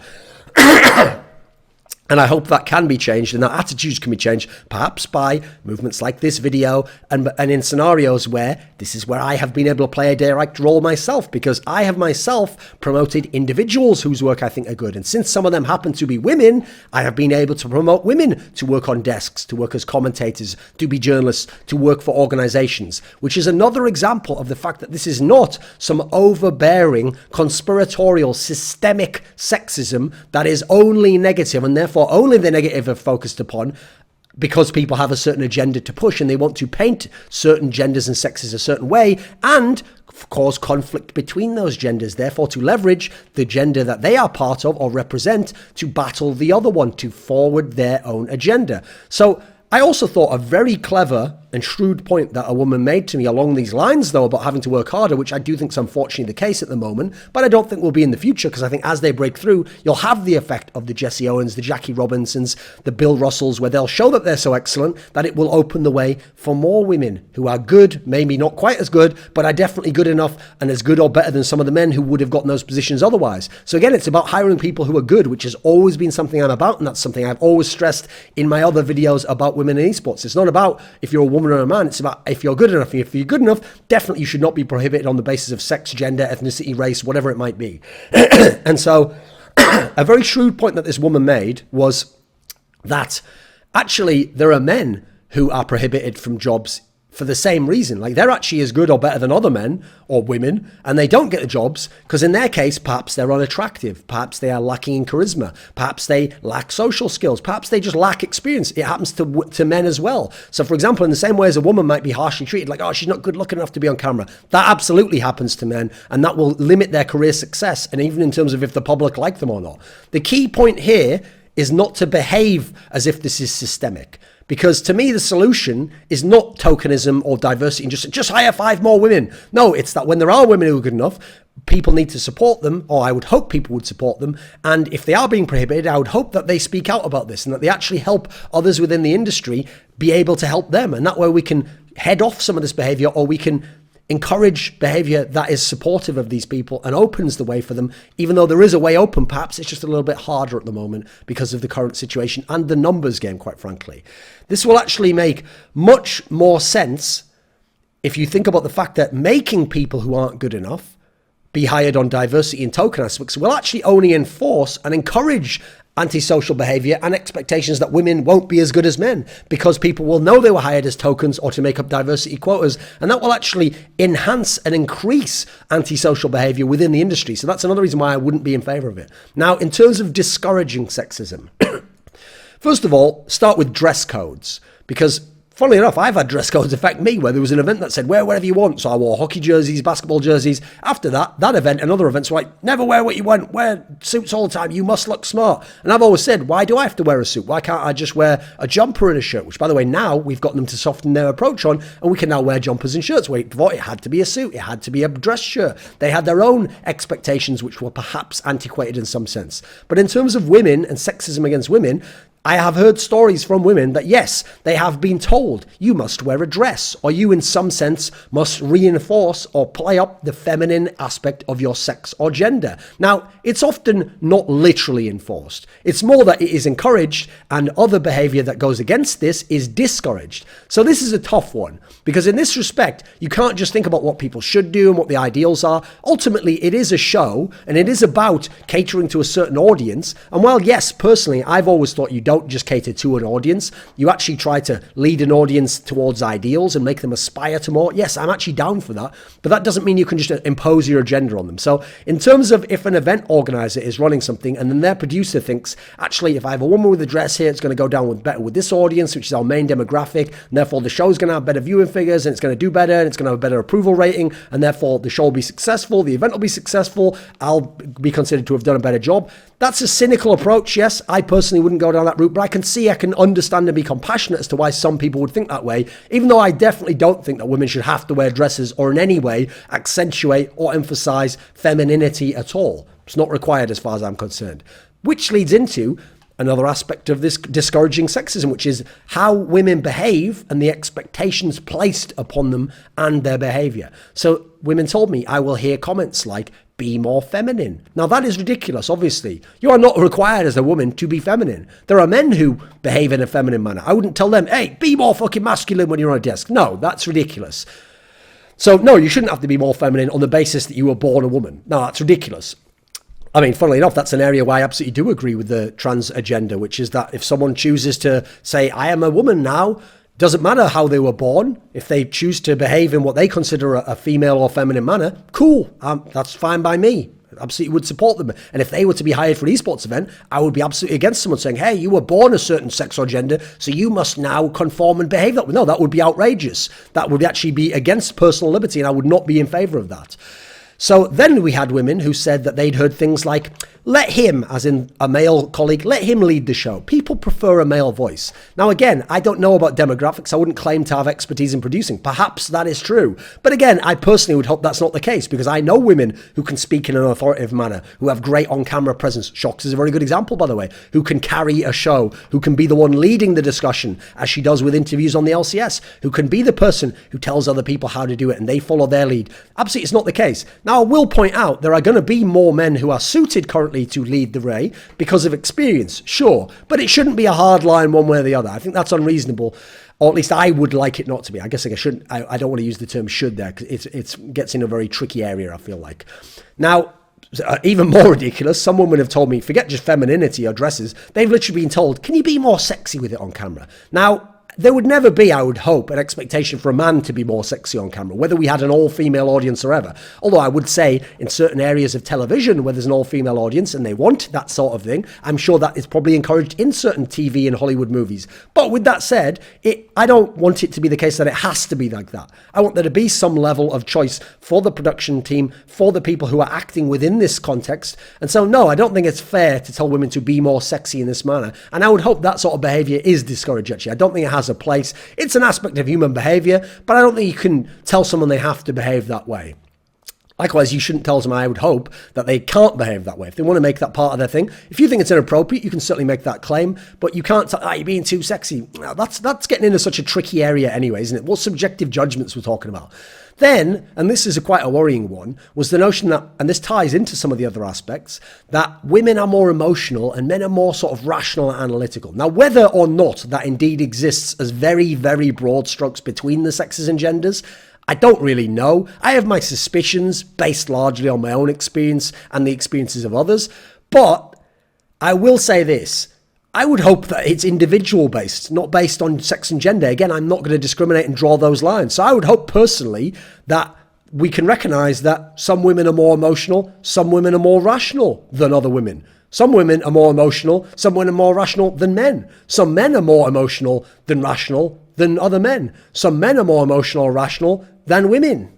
And I hope that can be changed and that attitudes can be changed, perhaps by movements like this video and in scenarios where this is where I have been able to play a direct role myself, because I have myself promoted individuals whose work I think are good. And since some of them happen to be women, I have been able to promote women to work on desks, to work as commentators, to be journalists, to work for organizations, which is another example of the fact that this is not some overbearing, conspiratorial, systemic sexism that is only negative and therefore only the negative are focused upon because people have a certain agenda to push and they want to paint certain genders and sexes a certain way and cause conflict between those genders, therefore to leverage the gender that they are part of or represent to battle the other one, to forward their own agenda. So I also thought a very clever and shrewd point that a woman made to me along these lines, though, about having to work harder, which I do think is unfortunately the case at the moment, but I don't think will be in the future, because I think as they break through, you'll have the effect of the Jesse Owens, the Jackie Robinsons, the Bill Russells, where they'll show that they're so excellent that it will open the way for more women who are good, maybe not quite as good, but are definitely good enough and as good or better than some of the men who would have gotten those positions otherwise. So again, it's about hiring people who are good, which has always been something I'm about, and that's something I've always stressed in my other videos about women in esports. It's not about if you're a woman or a man, it's about if you're good enough. If you're good enough, definitely you should not be prohibited on the basis of sex, gender, ethnicity, race, whatever it might be. And so a very shrewd point that this woman made was that actually there are men who are prohibited from jobs for the same reason. Like, they're actually as good or better than other men or women, and they don't get the jobs because in their case, perhaps they're unattractive, perhaps they are lacking in charisma, perhaps they lack social skills, perhaps they just lack experience. It happens to men as well. So for example, in the same way as a woman might be harshly treated, like, oh, she's not good looking enough to be on camera, that absolutely happens to men, and that will limit their career success, and even in terms of if the public like them or not. The key point here is not to behave as if this is systemic. Because to me, the solution is not tokenism or diversity and just hire 5 more women. No, it's that when there are women who are good enough, people need to support them, or I would hope people would support them. And if they are being prohibited, I would hope that they speak out about this and that they actually help others within the industry be able to help them. And that way we can head off some of this behavior, or we can encourage behavior that is supportive of these people and opens the way for them. Even though there is a way open, perhaps it's just a little bit harder at the moment because of the current situation and the numbers game, quite frankly. This will actually make much more sense if you think about the fact that making people who aren't good enough be hired on diversity and token aspects will actually only enforce and encourage antisocial behavior and expectations that women won't be as good as men, because people will know they were hired as tokens or to make up diversity quotas, and that will actually enhance and increase antisocial behavior within the industry. So that's another reason why I wouldn't be in favor of it. Now, in terms of discouraging sexism, first of all, start with dress codes, because funnily enough, I've had dress codes affect me, where there was an event that said, wear whatever you want. So I wore hockey jerseys, basketball jerseys. After that event and other events were like, never wear what you want, wear suits all the time, you must look smart. And I've always said, why do I have to wear a suit? Why can't I just wear a jumper and a shirt? Which, by the way, now we've gotten them to soften their approach on, and we can now wear jumpers and shirts. Wait, before it had to be a suit, it had to be a dress shirt. They had their own expectations, which were perhaps antiquated in some sense. But in terms of women and sexism against women, I have heard stories from women that, yes, they have been told you must wear a dress, or you in some sense must reinforce or play up the feminine aspect of your sex or gender. Now, it's often not literally enforced. It's more that it is encouraged, and other behavior that goes against this is discouraged. So this is a tough one, because in this respect, you can't just think about what people should do and what the ideals are. Ultimately, it is a show, and it is about catering to a certain audience. And while, yes, personally, I've always thought you don't just cater to an audience, you actually try to lead an audience towards ideals and make them aspire to more. Yes, I'm actually down for that, but that doesn't mean you can just impose your agenda on them. So in terms of if an event organizer is running something and then their producer thinks, actually, if I have a woman with a dress here, it's going to go down better with this audience, which is our main demographic, and therefore the show's going to have better viewing figures, and it's going to do better, and it's going to have a better approval rating, and therefore the show will be successful, the event will be successful, I'll be considered to have done a better job. That's a cynical approach, yes. I personally wouldn't go down that route, but I can understand and be compassionate as to why some people would think that way, even though I definitely don't think that women should have to wear dresses or in any way accentuate or emphasize femininity at all. It's not required as far as I'm concerned. Which leads into another aspect of this discouraging sexism, which is how women behave and the expectations placed upon them and their behavior. So women told me, I will hear comments like, be more feminine. Now that is ridiculous, obviously. You are not required as a woman to be feminine. There are men who behave in a feminine manner. I wouldn't tell them, hey, be more fucking masculine when you're on a desk. No, that's ridiculous. So no, you shouldn't have to be more feminine on the basis that you were born a woman. No, that's ridiculous. I mean, funnily enough, that's an area where I absolutely do agree with the trans agenda, which is that if someone chooses to say, I am a woman now, doesn't matter how they were born, if they choose to behave in what they consider a female or feminine manner, cool, that's fine by me. Absolutely would support them. And if they were to be hired for an esports event, I would be absolutely against someone saying, hey, you were born a certain sex or gender, so you must now conform and behave that way. No, that would be outrageous. That would actually be against personal liberty, and I would not be in favor of that. So then we had women who said that they'd heard things like, let him, as in a male colleague, let him lead the show. People prefer a male voice. Now, again, I don't know about demographics. I wouldn't claim to have expertise in producing. Perhaps that is true. But again, I personally would hope that's not the case, because I know women who can speak in an authoritative manner, who have great on-camera presence. Shox is a very good example, by the way, who can carry a show, who can be the one leading the discussion, as she does with interviews on the LCS, who can be the person who tells other people how to do it and they follow their lead. Absolutely, it's not the case. Now, I will point out there are going to be more men who are suited currently to lead the way because of experience, sure, but it shouldn't be a hard line one way or the other. I think that's unreasonable, or at least I would like it not to be. I guess I shouldn't. I don't want to use the term should there, because it gets in a very tricky area, I feel like. Now, even more ridiculous, some women have told me, forget just femininity or dresses, they've literally been told, can you be more sexy with it on camera? Now, there would never be, I would hope, an expectation for a man to be more sexy on camera, whether we had an all-female audience or ever. Although I would say in certain areas of television where there's an all-female audience and they want that sort of thing, I'm sure that is probably encouraged in certain TV and Hollywood movies. But with that said, I don't want it to be the case that it has to be like that. I want there to be some level of choice for the production team, for the people who are acting within this context. And so, no, I don't think it's fair to tell women to be more sexy in this manner. And I would hope that sort of behaviour is discouraged, actually. I don't think it has a place. It's an aspect of human behaviour, but I don't think you can tell someone they have to behave that way. Likewise, you shouldn't tell someone, I would hope, that they can't behave that way. If they want to make that part of their thing, if you think it's inappropriate, you can certainly make that claim, but you can't tell, you're being too sexy. Now, that's getting into such a tricky area anyway, isn't it? What subjective judgments we're talking about. Then, and this is quite a worrying one, was the notion that, and this ties into some of the other aspects, that women are more emotional and men are more sort of rational and analytical. Now, whether or not that indeed exists as very, very broad strokes between the sexes and genders, I don't really know. I have my suspicions based largely on my own experience and the experiences of others. But I will say this. I would hope that it's individual based, not based on sex and gender. Again, I'm not going to discriminate and draw those lines. So I would hope personally that we can recognize that some women are more emotional, some women are more rational than other women. Some women are more emotional, some women are more rational than men. Some men are more emotional than rational than other men. Some men are more emotional or rational than women.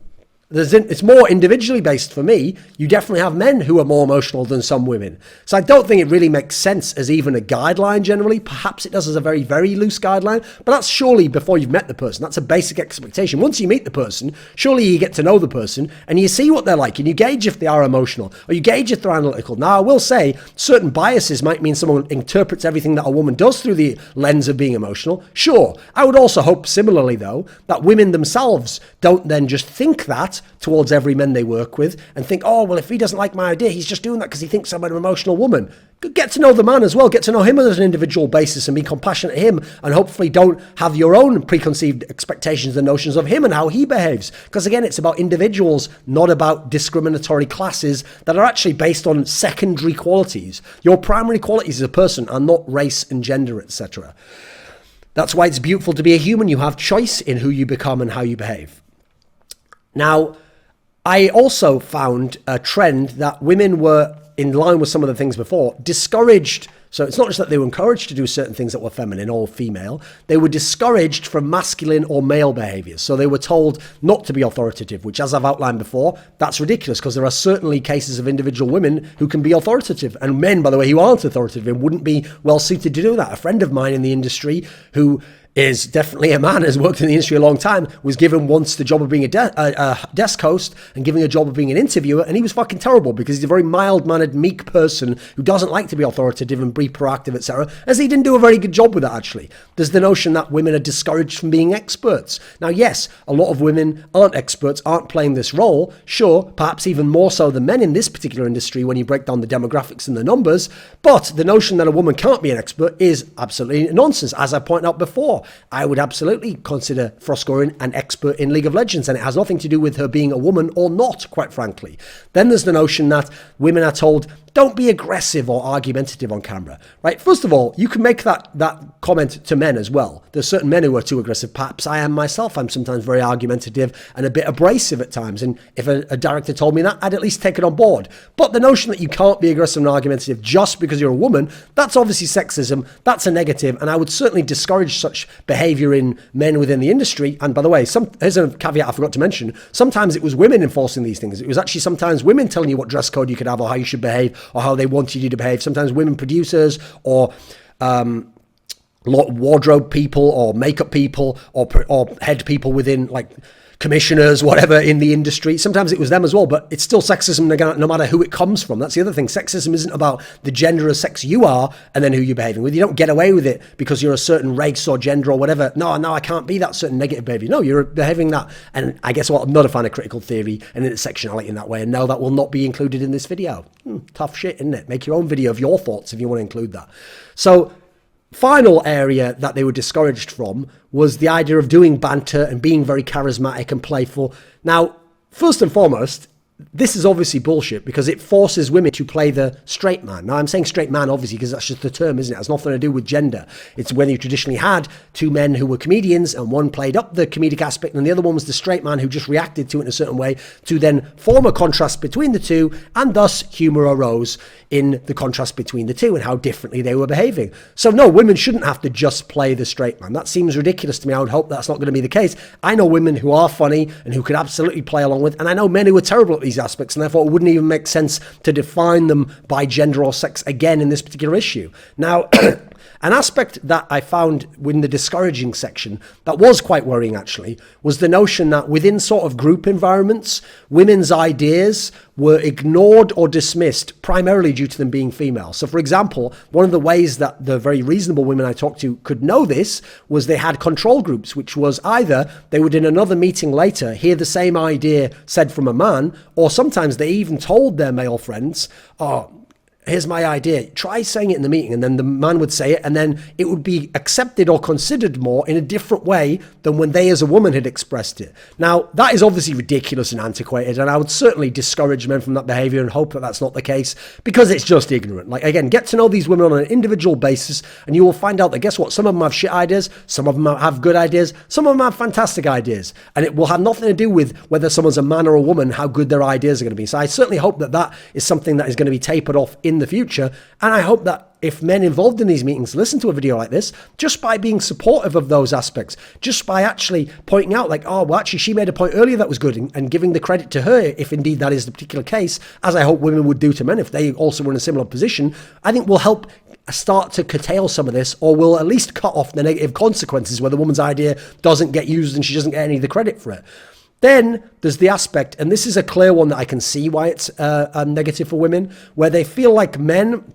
It's more individually based for me. You definitely have men who are more emotional than some women. So I don't think it really makes sense as even a guideline generally. Perhaps it does as a very, very loose guideline, but that's surely before you've met the person. That's a basic expectation. Once you meet the person, surely you get to know the person and you see what they're like and you gauge if they are emotional or you gauge if they're analytical. Now, I will say certain biases might mean someone interprets everything that a woman does through the lens of being emotional. Sure. I would also hope similarly, though, that women themselves don't then just think that towards every man they work with and think, oh, well, if he doesn't like my idea, he's just doing that because he thinks I'm an emotional woman. Get to know the man as well. Get to know him as an individual basis and be compassionate to him and hopefully don't have your own preconceived expectations and notions of him and how he behaves. Because again, it's about individuals, not about discriminatory classes that are actually based on secondary qualities. Your primary qualities as a person are not race and gender, etc. That's why it's beautiful to be a human. You have choice in who you become and how you behave. Now, I also found a trend that women were, in line with some of the things before, discouraged. So it's not just that they were encouraged to do certain things that were feminine or female. They were discouraged from masculine or male behaviors. So they were told not to be authoritative, which, as I've outlined before, that's ridiculous because there are certainly cases of individual women who can be authoritative and men, by the way, who aren't authoritative and wouldn't be well suited to do that. A friend of mine in the industry who is definitely a man, has worked in the industry a long time, was given once the job of being a desk host and giving a job of being an interviewer, and he was fucking terrible because he's a very mild-mannered, meek person who doesn't like to be authoritative and be proactive, etc., as he didn't do a very good job with that, actually. There's the notion that women are discouraged from being experts. Now, yes, a lot of women aren't experts, aren't playing this role, sure, perhaps even more so than men in this particular industry when you break down the demographics and the numbers, but the notion that a woman can't be an expert is absolutely nonsense, as I pointed out before. I would absolutely consider Froscorin an expert in League of Legends, and it has nothing to do with her being a woman or not, quite frankly. Then there's the notion that women are told, don't be aggressive or argumentative on camera, right? First of all, you can make that comment to men as well. There's certain men who are too aggressive. Perhaps I am myself. I'm sometimes very argumentative and a bit abrasive at times. And if a director told me that, I'd at least take it on board. But the notion that you can't be aggressive and argumentative just because you're a woman, that's obviously sexism. That's a negative. And I would certainly discourage such behavior in men within the industry. And by the way, here's a caveat I forgot to mention. Sometimes it was women enforcing these things. It was actually sometimes women telling you what dress code you could have or how you should behave, or how they wanted you to behave. Sometimes women producers or wardrobe people or makeup people or head people within, like, commissioners, whatever, in the industry. Sometimes it was them as well, but it's still sexism no matter who it comes from. That's the other thing. Sexism isn't about the gender or sex you are and then who you're behaving with. You don't get away with it because you're a certain race or gender or whatever. No, I can't be that certain negative behavior. No, you're behaving that. And I guess what, I'm not a fan of critical theory and intersectionality in that way. And no, that will not be included in this video. Tough shit, isn't it? Make your own video of your thoughts if you want to include that. So, final area that they were discouraged from was the idea of doing banter and being very charismatic and playful. Now, first and foremost, this is obviously bullshit because it forces women to play the straight man. Now, I'm saying straight man, obviously, because that's just the term, isn't it? It has nothing to do with gender. It's when you traditionally had two men who were comedians and one played up the comedic aspect and the other one was the straight man who just reacted to it in a certain way to then form a contrast between the two, and thus humour arose in the contrast between the two and how differently they were behaving. So no, women shouldn't have to just play the straight man. That seems ridiculous to me. I would hope that's not going to be the case. I know women who are funny and who could absolutely play along with, and I know men who are terrible at these aspects, and therefore it wouldn't even make sense to define them by gender or sex again in this particular issue. Now, an aspect that I found in the discouraging section that was quite worrying actually was the notion that within sort of group environments, women's ideas were ignored or dismissed primarily due to them being female. So for example, one of the ways that the very reasonable women I talked to could know this was they had control groups, which was either they would in another meeting later hear the same idea said from a man, or sometimes they even told their male friends, oh, here's my idea, try saying it in the meeting, and then the man would say it, and then it would be accepted or considered more in a different way than when they as a woman had expressed it. Now, that is obviously ridiculous and antiquated, and I would certainly discourage men from that behavior and hope that that's not the case, because it's just ignorant. Like, again, get to know these women on an individual basis, and you will find out that, guess what, some of them have shit ideas, some of them have good ideas, some of them have fantastic ideas, and it will have nothing to do with whether someone's a man or a woman, how good their ideas are going to be. So I certainly hope that that is something that is going to be tapered off in the future, and I hope that if men involved in these meetings listen to a video like this, just by being supportive of those aspects, just by actually pointing out like, oh, well, actually she made a point earlier that was good, and giving the credit to her if indeed that is the particular case, as I hope women would do to men if they also were in a similar position, I think will help start to curtail some of this, or will at least cut off the negative consequences where the woman's idea doesn't get used and she doesn't get any of the credit for it. Then there's the aspect, and this is a clear one that I can see why it's negative for women, where they feel like men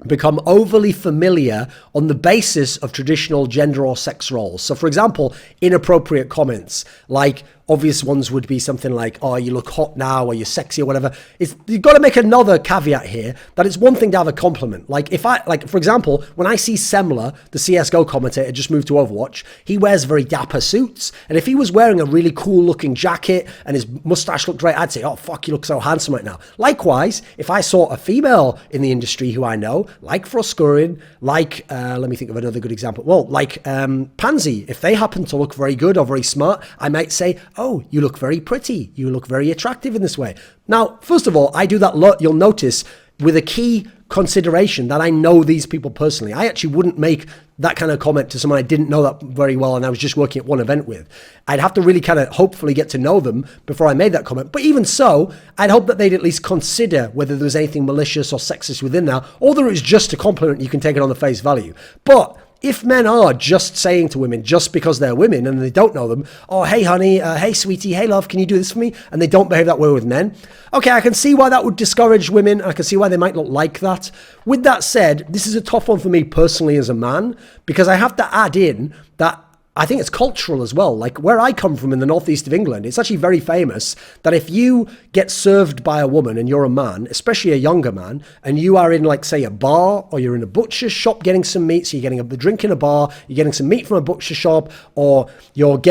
become overly familiar on the basis of traditional gender or sex roles. So for example, inappropriate comments, like obvious ones would be something like, oh, you look hot now, or you're sexy, or whatever. You've got to make another caveat here that it's one thing to have a compliment. Like if I, like for example, when I see Semler, the CSGO commentator, just moved to Overwatch, he wears very dapper suits. And if he was wearing a really cool looking jacket and his mustache looked great, I'd say, oh, fuck, you look so handsome right now. Likewise, if I saw a female in the industry who I know, like Froskurin, like, let me think of another good example. Well, like Pansy, if they happen to look very good or very smart, I might say, oh, you look very pretty. You look very attractive in this way. Now, first of all, I do that, you'll notice, with a key consideration that I know these people personally. I actually wouldn't make that kind of comment to someone I didn't know that very well and I was just working at one event with. I'd have to really kind of hopefully get to know them before I made that comment. But even so, I'd hope that they'd at least consider whether there was anything malicious or sexist within that, or that it was just a compliment, you can take it on the face value. But if men are just saying to women, just because they're women and they don't know them, oh, hey, honey, hey, sweetie, hey, love, can you do this for me? And they don't behave that way with men. Okay, I can see why that would discourage women. I can see why they might not like that. With that said, this is a tough one for me personally as a man, because I have to add in that I think it's cultural as well. Like where I come from in the northeast of England, it's actually very famous that if you get served by a woman and you're a man, especially a younger man, and you are in like say a bar or you're in a butcher's shop getting some meat, so you're getting a drink in a bar, you're getting some meat from a butcher shop, or you're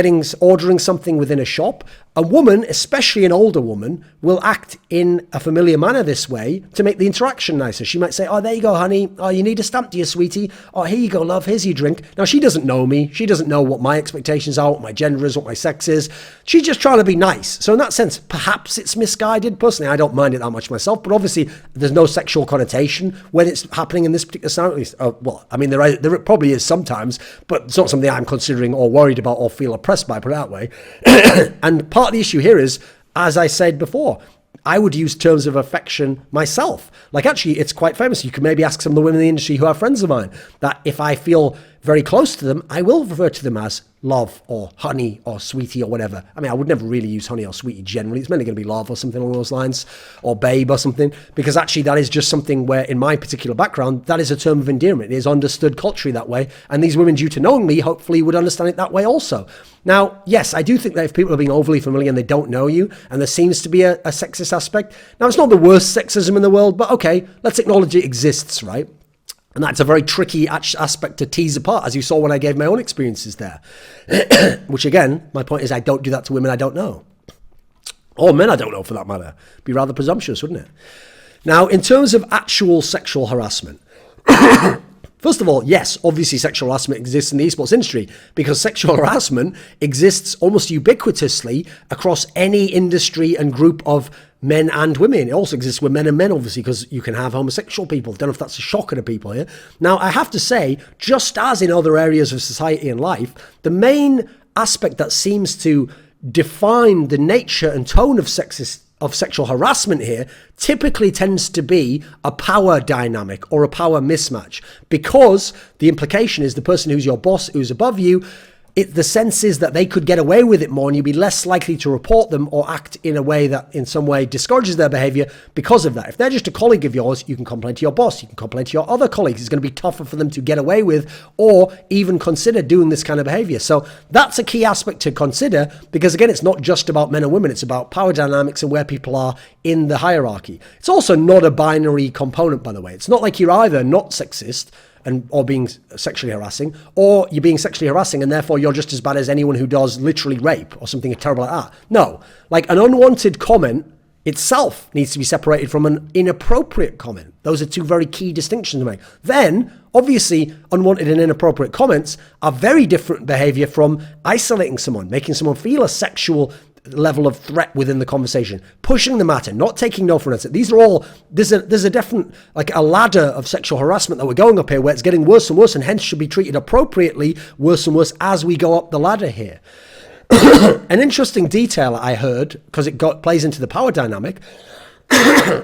ordering something within a shop, a woman, especially an older woman, will act in a familiar manner this way to make the interaction nicer. She might say, oh, there you go, honey. Oh, you need a stamp, do you, sweetie? Oh, here you go, love. Here's your drink. Now, she doesn't know me. She doesn't know what my expectations are, what my gender is, what my sex is. She's just trying to be nice. So in that sense, perhaps it's misguided. Personally, I don't mind it that much myself, but obviously there's no sexual connotation when it's happening in this particular scenario, at least. Well, I mean, there probably is sometimes, but it's not something I'm considering or worried about or feel oppressed by, put it that way. And part of the issue here is, as I said before, I would use terms of affection myself. Like actually, it's quite famous. You can maybe ask some of the women in the industry who are friends of mine that if I feel very close to them, I will refer to them as love or honey or sweetie or whatever. I mean, I would never really use honey or sweetie generally. It's mainly going to be love or something along those lines, or babe or something, because actually that is just something where in my particular background, that is a term of endearment. It is understood culturally that way. And these women, due to knowing me, hopefully would understand it that way also. Now, yes, I do think that if people are being overly familiar and they don't know you, and there seems to be a sexist aspect, now it's not the worst sexism in the world, but okay, let's acknowledge it exists, right? And that's a very tricky aspect to tease apart, as you saw when I gave my own experiences there. Which again, my point is I don't do that to women I don't know. Or men, I don't know for that matter. Be rather presumptuous, wouldn't it? Now, in terms of actual sexual harassment, first of all, yes, obviously sexual harassment exists in the esports industry because sexual harassment exists almost ubiquitously across any industry and group of men and women. It also exists with men and men, obviously, because you can have homosexual people. Don't know if that's a shocker to people here. Now, I have to say, just as in other areas of society and life, the main aspect that seems to define the nature and tone of sexual harassment here typically tends to be a power dynamic or a power mismatch, because the implication is the person who's your boss, who's above you, the sense is that they could get away with it more and you'd be less likely to report them or act in a way that in some way discourages their behavior because of that. If they're just a colleague of yours, you can complain to your boss, you can complain to your other colleagues. It's going to be tougher for them to get away with or even consider doing this kind of behavior. So that's a key aspect to consider, because again, it's not just about men and women, it's about power dynamics and where people are in the hierarchy. It's also not a binary component, by the way. It's not like you're either not sexist or being sexually harassing, or you're being sexually harassing and therefore you're just as bad as anyone who does literally rape or something terrible like that. No, like an unwanted comment itself needs to be separated from an inappropriate comment. Those are two very key distinctions to make. Then, obviously, unwanted and inappropriate comments are very different behavior from isolating someone, making someone feel a sexual level of threat within the conversation, pushing the matter, not taking no for an answer. These are all, there's a definite, like a ladder of sexual harassment that we're going up here where it's getting worse and worse and hence should be treated appropriately worse and worse as we go up the ladder here. An interesting detail I heard, because it plays into the power dynamic,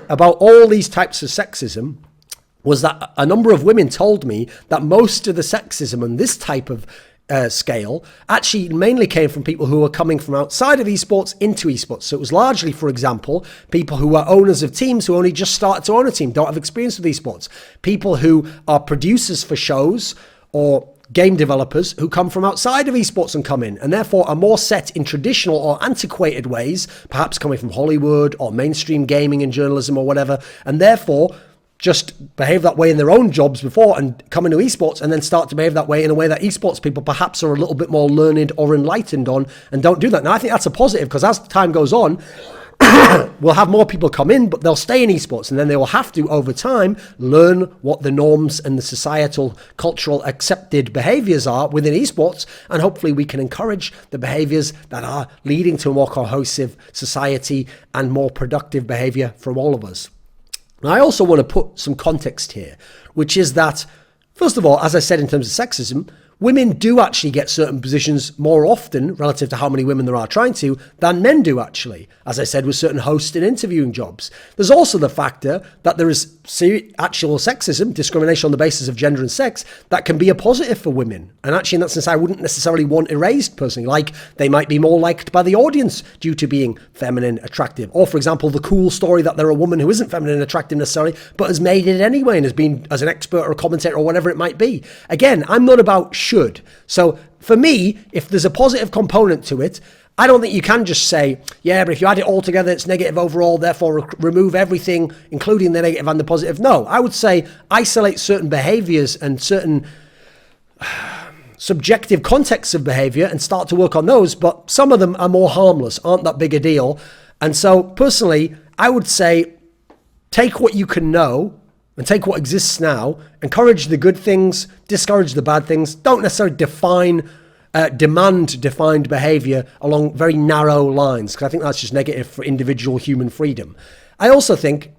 about all these types of sexism was that a number of women told me that most of the sexism on this type of scale actually mainly came from people who were coming from outside of esports into esports. So it was largely, for example, people who are owners of teams who only just started to own a team, don't have experience with esports, people who are producers for shows or game developers who come from outside of esports and come in and therefore are more set in traditional or antiquated ways, perhaps coming from Hollywood or mainstream gaming and journalism or whatever, and therefore just behave that way in their own jobs before and come into esports and then start to behave that way in a way that esports people perhaps are a little bit more learned or enlightened on and don't do that. Now, I think that's a positive because as time goes on, we'll have more people come in, but they'll stay in esports and then they will have to, over time, learn what the norms and the societal, cultural, accepted behaviors are within esports, and hopefully we can encourage the behaviors that are leading to a more cohesive society and more productive behavior from all of us. Now, I also want to put some context here, which is that, first of all, as I said in terms of sexism, women do actually get certain positions more often relative to how many women there are trying to than men do actually, as I said, with certain host and interviewing jobs. There's also the factor that there is actual sexism, discrimination on the basis of gender and sex, that can be a positive for women. And actually in that sense, I wouldn't necessarily want erased personally, like they might be more liked by the audience due to being feminine, attractive. Or for example, the cool story that they're a woman who isn't feminine, attractive necessarily, but has made it anyway and has been as an expert or a commentator or whatever it might be. Again, I'm not about should. So for me, if there's a positive component to it, I don't think you can just say, yeah, but if you add it all together, it's negative overall, therefore remove everything, including the negative and the positive. No, I would say isolate certain behaviors and certain subjective contexts of behavior and start to work on those, but some of them are more harmless, aren't that big a deal. And so personally, I would say take what you can know and take what exists now, encourage the good things, discourage the bad things. Don't necessarily demand defined behavior along very narrow lines, because I think that's just negative for individual human freedom. I also think,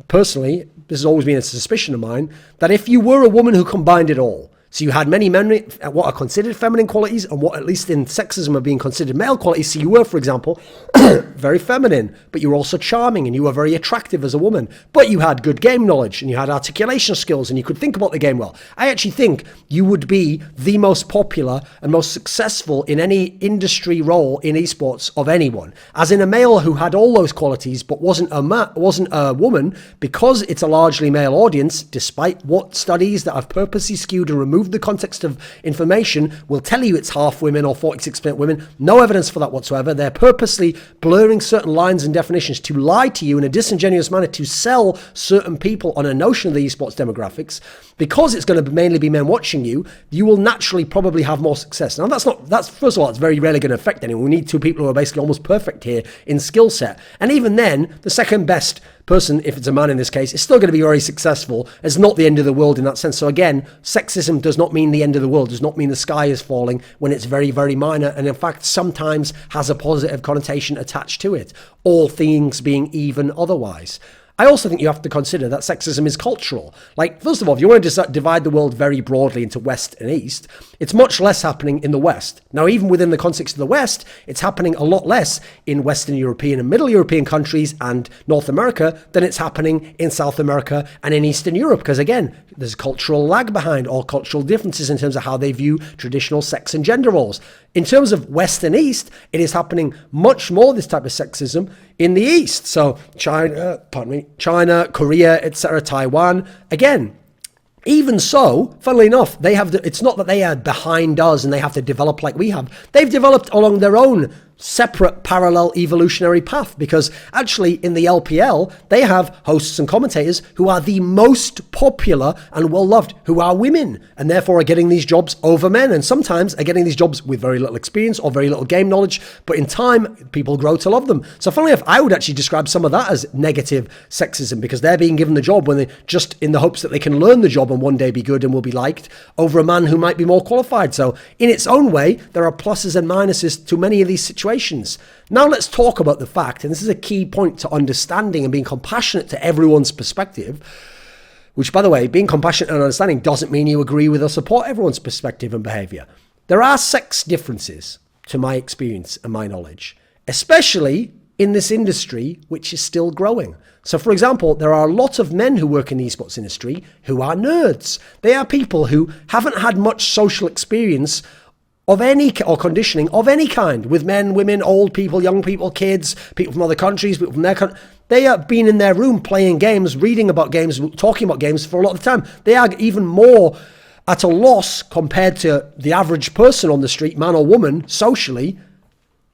personally, this has always been a suspicion of mine, that if you were a woman who combined it all, so you had many men what are considered feminine qualities and what, at least in sexism, are being considered male qualities. So you were, for example, very feminine, but you were also charming and you were very attractive as a woman, but you had good game knowledge and you had articulation skills and you could think about the game well. I actually think you would be the most popular and most successful in any industry role in esports of anyone. As in a male who had all those qualities but wasn't a woman, because it's a largely male audience, despite what studies that have purposely skewed and removed remove the context of information will tell you it's half women or 46% women. No evidence for that whatsoever. They're purposely blurring certain lines and definitions to lie to you in a disingenuous manner to sell certain people on a notion of the esports demographics. Because it's going to mainly be men watching you, you will naturally probably have more success. Now, that's first of all, it's very rarely going to affect anyone. We need two people who are basically almost perfect here in skill set. And even then, the second best person, if it's a man in this case, is still going to be very successful. It's not the end of the world in that sense. So again, sexism does not mean the end of the world, does not mean the sky is falling when it's very, very minor. And in fact, sometimes has a positive connotation attached to it, all things being even otherwise. I also think you have to consider that sexism is cultural. Like, first of all, if you want to divide the world very broadly into West and East, it's much less happening in the West. Now, even within the context of the West, it's happening a lot less in Western European and Middle European countries and North America than it's happening in South America and in Eastern Europe. Because again, there's cultural lag behind, or cultural differences in terms of how they view traditional sex and gender roles. In terms of West and East, it is happening much more, this type of sexism, in the East. So China, Korea, etc., Taiwan. Again, even so, funnily enough, it's not that they are behind us and they have to develop like we have. They've developed along their own separate parallel evolutionary path, because actually in the LPL they have hosts and commentators who are the most popular and well loved, who are women, and therefore are getting these jobs over men, and sometimes are getting these jobs with very little experience or very little game knowledge, but in time people grow to love them. So funnily enough, I would actually describe some of that as negative sexism, because they're being given the job when they just in the hopes that they can learn the job and one day be good and will be liked over a man who might be more qualified. So in its own way, there are pluses and minuses to many of these situations. Now let's talk about the fact, and this is a key point to understanding and being compassionate to everyone's perspective, which, by the way, being compassionate and understanding doesn't mean you agree with or support everyone's perspective and behavior. There are sex differences, to my experience and my knowledge, especially in this industry, which is still growing. So, for example, there are a lot of men who work in the esports industry who are nerds. They are people who haven't had much social experience of any, or conditioning of any kind, with men, women, old people, young people, kids, people from other countries, people from their country. They have been in their room playing games, reading about games, talking about games for a lot of the time. They are even more at a loss compared to the average person on the street, man or woman, socially.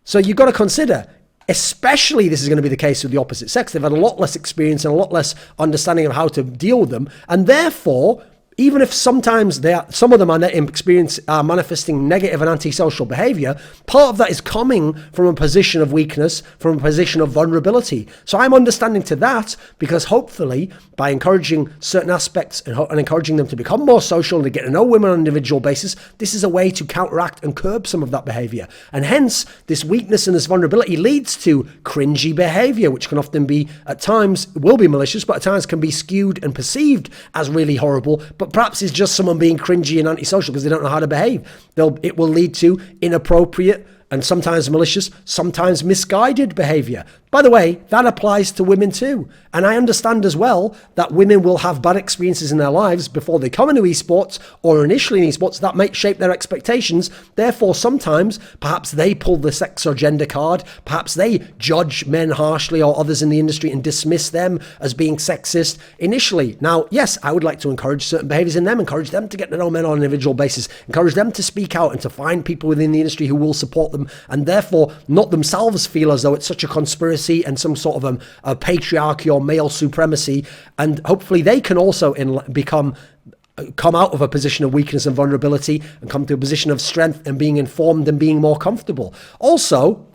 So you've got to consider, especially this is going to be the case with the opposite sex. They've had a lot less experience and a lot less understanding of how to deal with them, and therefore, even if sometimes some of them are manifesting negative and antisocial behavior, part of that is coming from a position of weakness, from a position of vulnerability. So I'm understanding to that, because hopefully by encouraging certain aspects and encouraging them to become more social and to get to know women on an individual basis, this is a way to counteract and curb some of that behavior. And hence, this weakness and this vulnerability leads to cringy behavior, which can often be, at times, will be malicious, but at times can be skewed and perceived as really horrible, but perhaps it's just someone being cringy and antisocial because they don't know how to behave. It will lead to inappropriate and sometimes malicious, sometimes misguided behavior. By the way, that applies to women too. And I understand as well that women will have bad experiences in their lives before they come into esports, or initially in esports, that might shape their expectations. Therefore, sometimes perhaps they pull the sex or gender card, perhaps they judge men harshly or others in the industry and dismiss them as being sexist initially. Now, yes, I would like to encourage certain behaviors in them, encourage them to get to know men on an individual basis, encourage them to speak out and to find people within the industry who will support them, and therefore not themselves feel as though it's such a conspiracy and some sort of a patriarchy or male supremacy. And hopefully they can also come out of a position of weakness and vulnerability and come to a position of strength and being informed and being more comfortable. Also,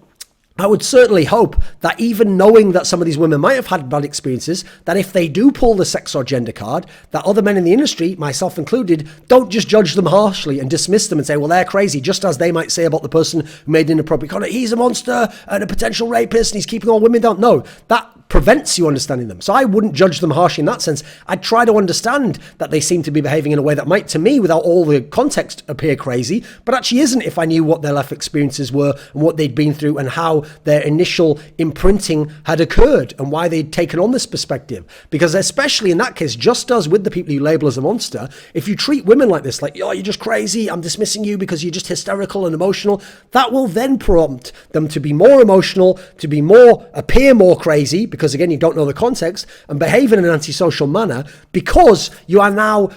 I would certainly hope that even knowing that some of these women might have had bad experiences, that if they do pull the sex or gender card, that other men in the industry, myself included, don't just judge them harshly and dismiss them and say, well, they're crazy, just as they might say about the person who made an inappropriate comment, he's a monster and a potential rapist and he's keeping all women down. No, that prevents you understanding them. So I wouldn't judge them harshly in that sense. I'd try to understand that they seem to be behaving in a way that might, to me, without all the context, appear crazy, but actually isn't if I knew what their life experiences were and what they'd been through and how their initial imprinting had occurred and why they'd taken on this perspective. Because especially in that case, just as with the people you label as a monster, if you treat women like this, like, oh, you're just crazy, I'm dismissing you because you're just hysterical and emotional, that will then prompt them to be more emotional, to appear more crazy, because again, you don't know the context, and behave in an antisocial manner, because you are now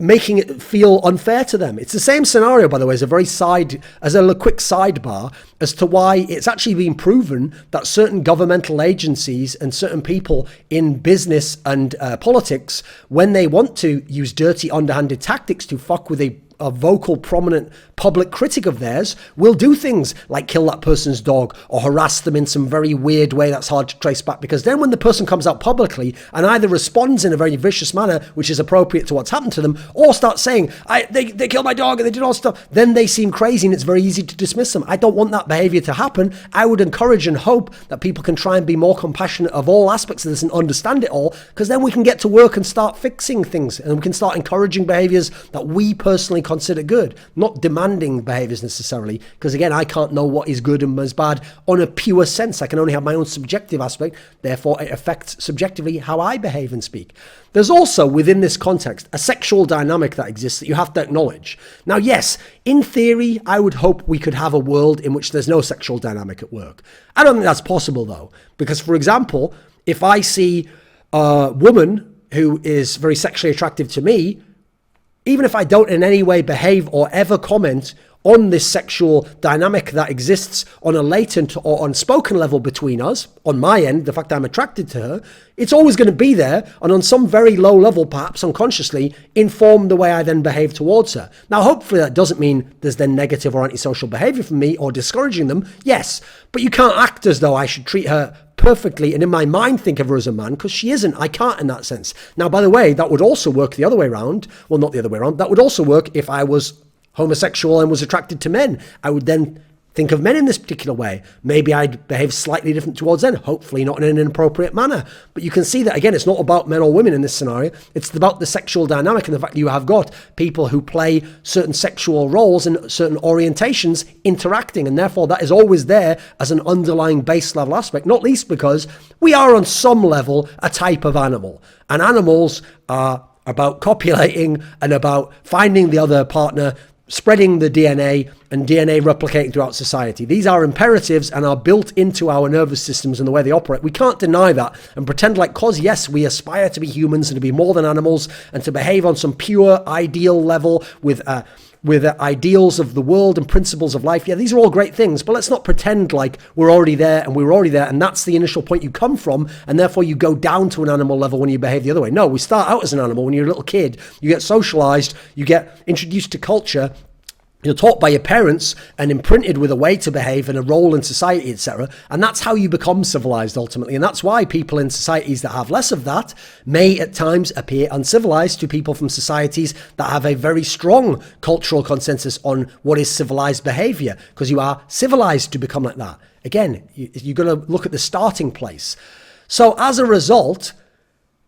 making it feel unfair to them. It's the same scenario, by the way, as a quick sidebar as to why it's actually been proven that certain governmental agencies and certain people in business and politics, when they want to use dirty, underhanded tactics to fuck with a vocal, prominent public critic of theirs, will do things like kill that person's dog or harass them in some very weird way that's hard to trace back. Because then when the person comes out publicly and either responds in a very vicious manner, which is appropriate to what's happened to them, or start saying, they killed my dog and they did all stuff, then they seem crazy and it's very easy to dismiss them. I don't want that behavior to happen. I would encourage and hope that people can try and be more compassionate of all aspects of this and understand it all, because then we can get to work and start fixing things, and we can start encouraging behaviors that we personally consider good, not demanding behaviors necessarily, because again, I can't know what is good and what is bad on a pure sense. I can only have my own subjective aspect, therefore it affects subjectively how I behave and speak. There's also, within this context, a sexual dynamic that exists that you have to acknowledge. Now, yes, in theory, I would hope we could have a world in which there's no sexual dynamic at work. I don't think that's possible, though, because, for example, if I see a woman who is very sexually attractive to me, even if I don't in any way behave or ever comment on this sexual dynamic that exists on a latent or unspoken level between us, on my end, the fact that I'm attracted to her, it's always going to be there, and on some very low level, perhaps unconsciously, inform the way I then behave towards her. Now, hopefully that doesn't mean there's then negative or antisocial behavior from me or discouraging them, yes, but you can't act as though I should treat her perfectly and in my mind think of her as a man, because she isn't. I can't in that sense. Now, by the way, that would also work the other way around. Well, not the other way around. That would also work if I was homosexual and was attracted to men. I would then think of men in this particular way. Maybe I'd behave slightly different towards them, hopefully not in an inappropriate manner. But you can see that, again, it's not about men or women in this scenario. It's about the sexual dynamic and the fact that you have got people who play certain sexual roles and certain orientations interacting. And therefore, that is always there as an underlying base level aspect, not least because we are on some level a type of animal. And animals are about copulating and about finding the other partner, spreading the DNA and DNA replicating throughout society. These are imperatives and are built into our nervous systems and the way they operate. We can't deny that and pretend like, cause yes, we aspire to be humans and to be more than animals and to behave on some pure ideal level with ideals of the world and principles of life. Yeah, these are all great things, but let's not pretend like we're already there and that's the initial point you come from, and therefore you go down to an animal level when you behave the other way. No, we start out as an animal. When you're a little kid, you get socialized, you get introduced to culture, you're taught by your parents and imprinted with a way to behave and a role in society, etc. And that's how you become civilized ultimately. And that's why people in societies that have less of that may at times appear uncivilized to people from societies that have a very strong cultural consensus on what is civilized behavior, because you are civilized to become like that. Again, you've got to look at the starting place. So as a result,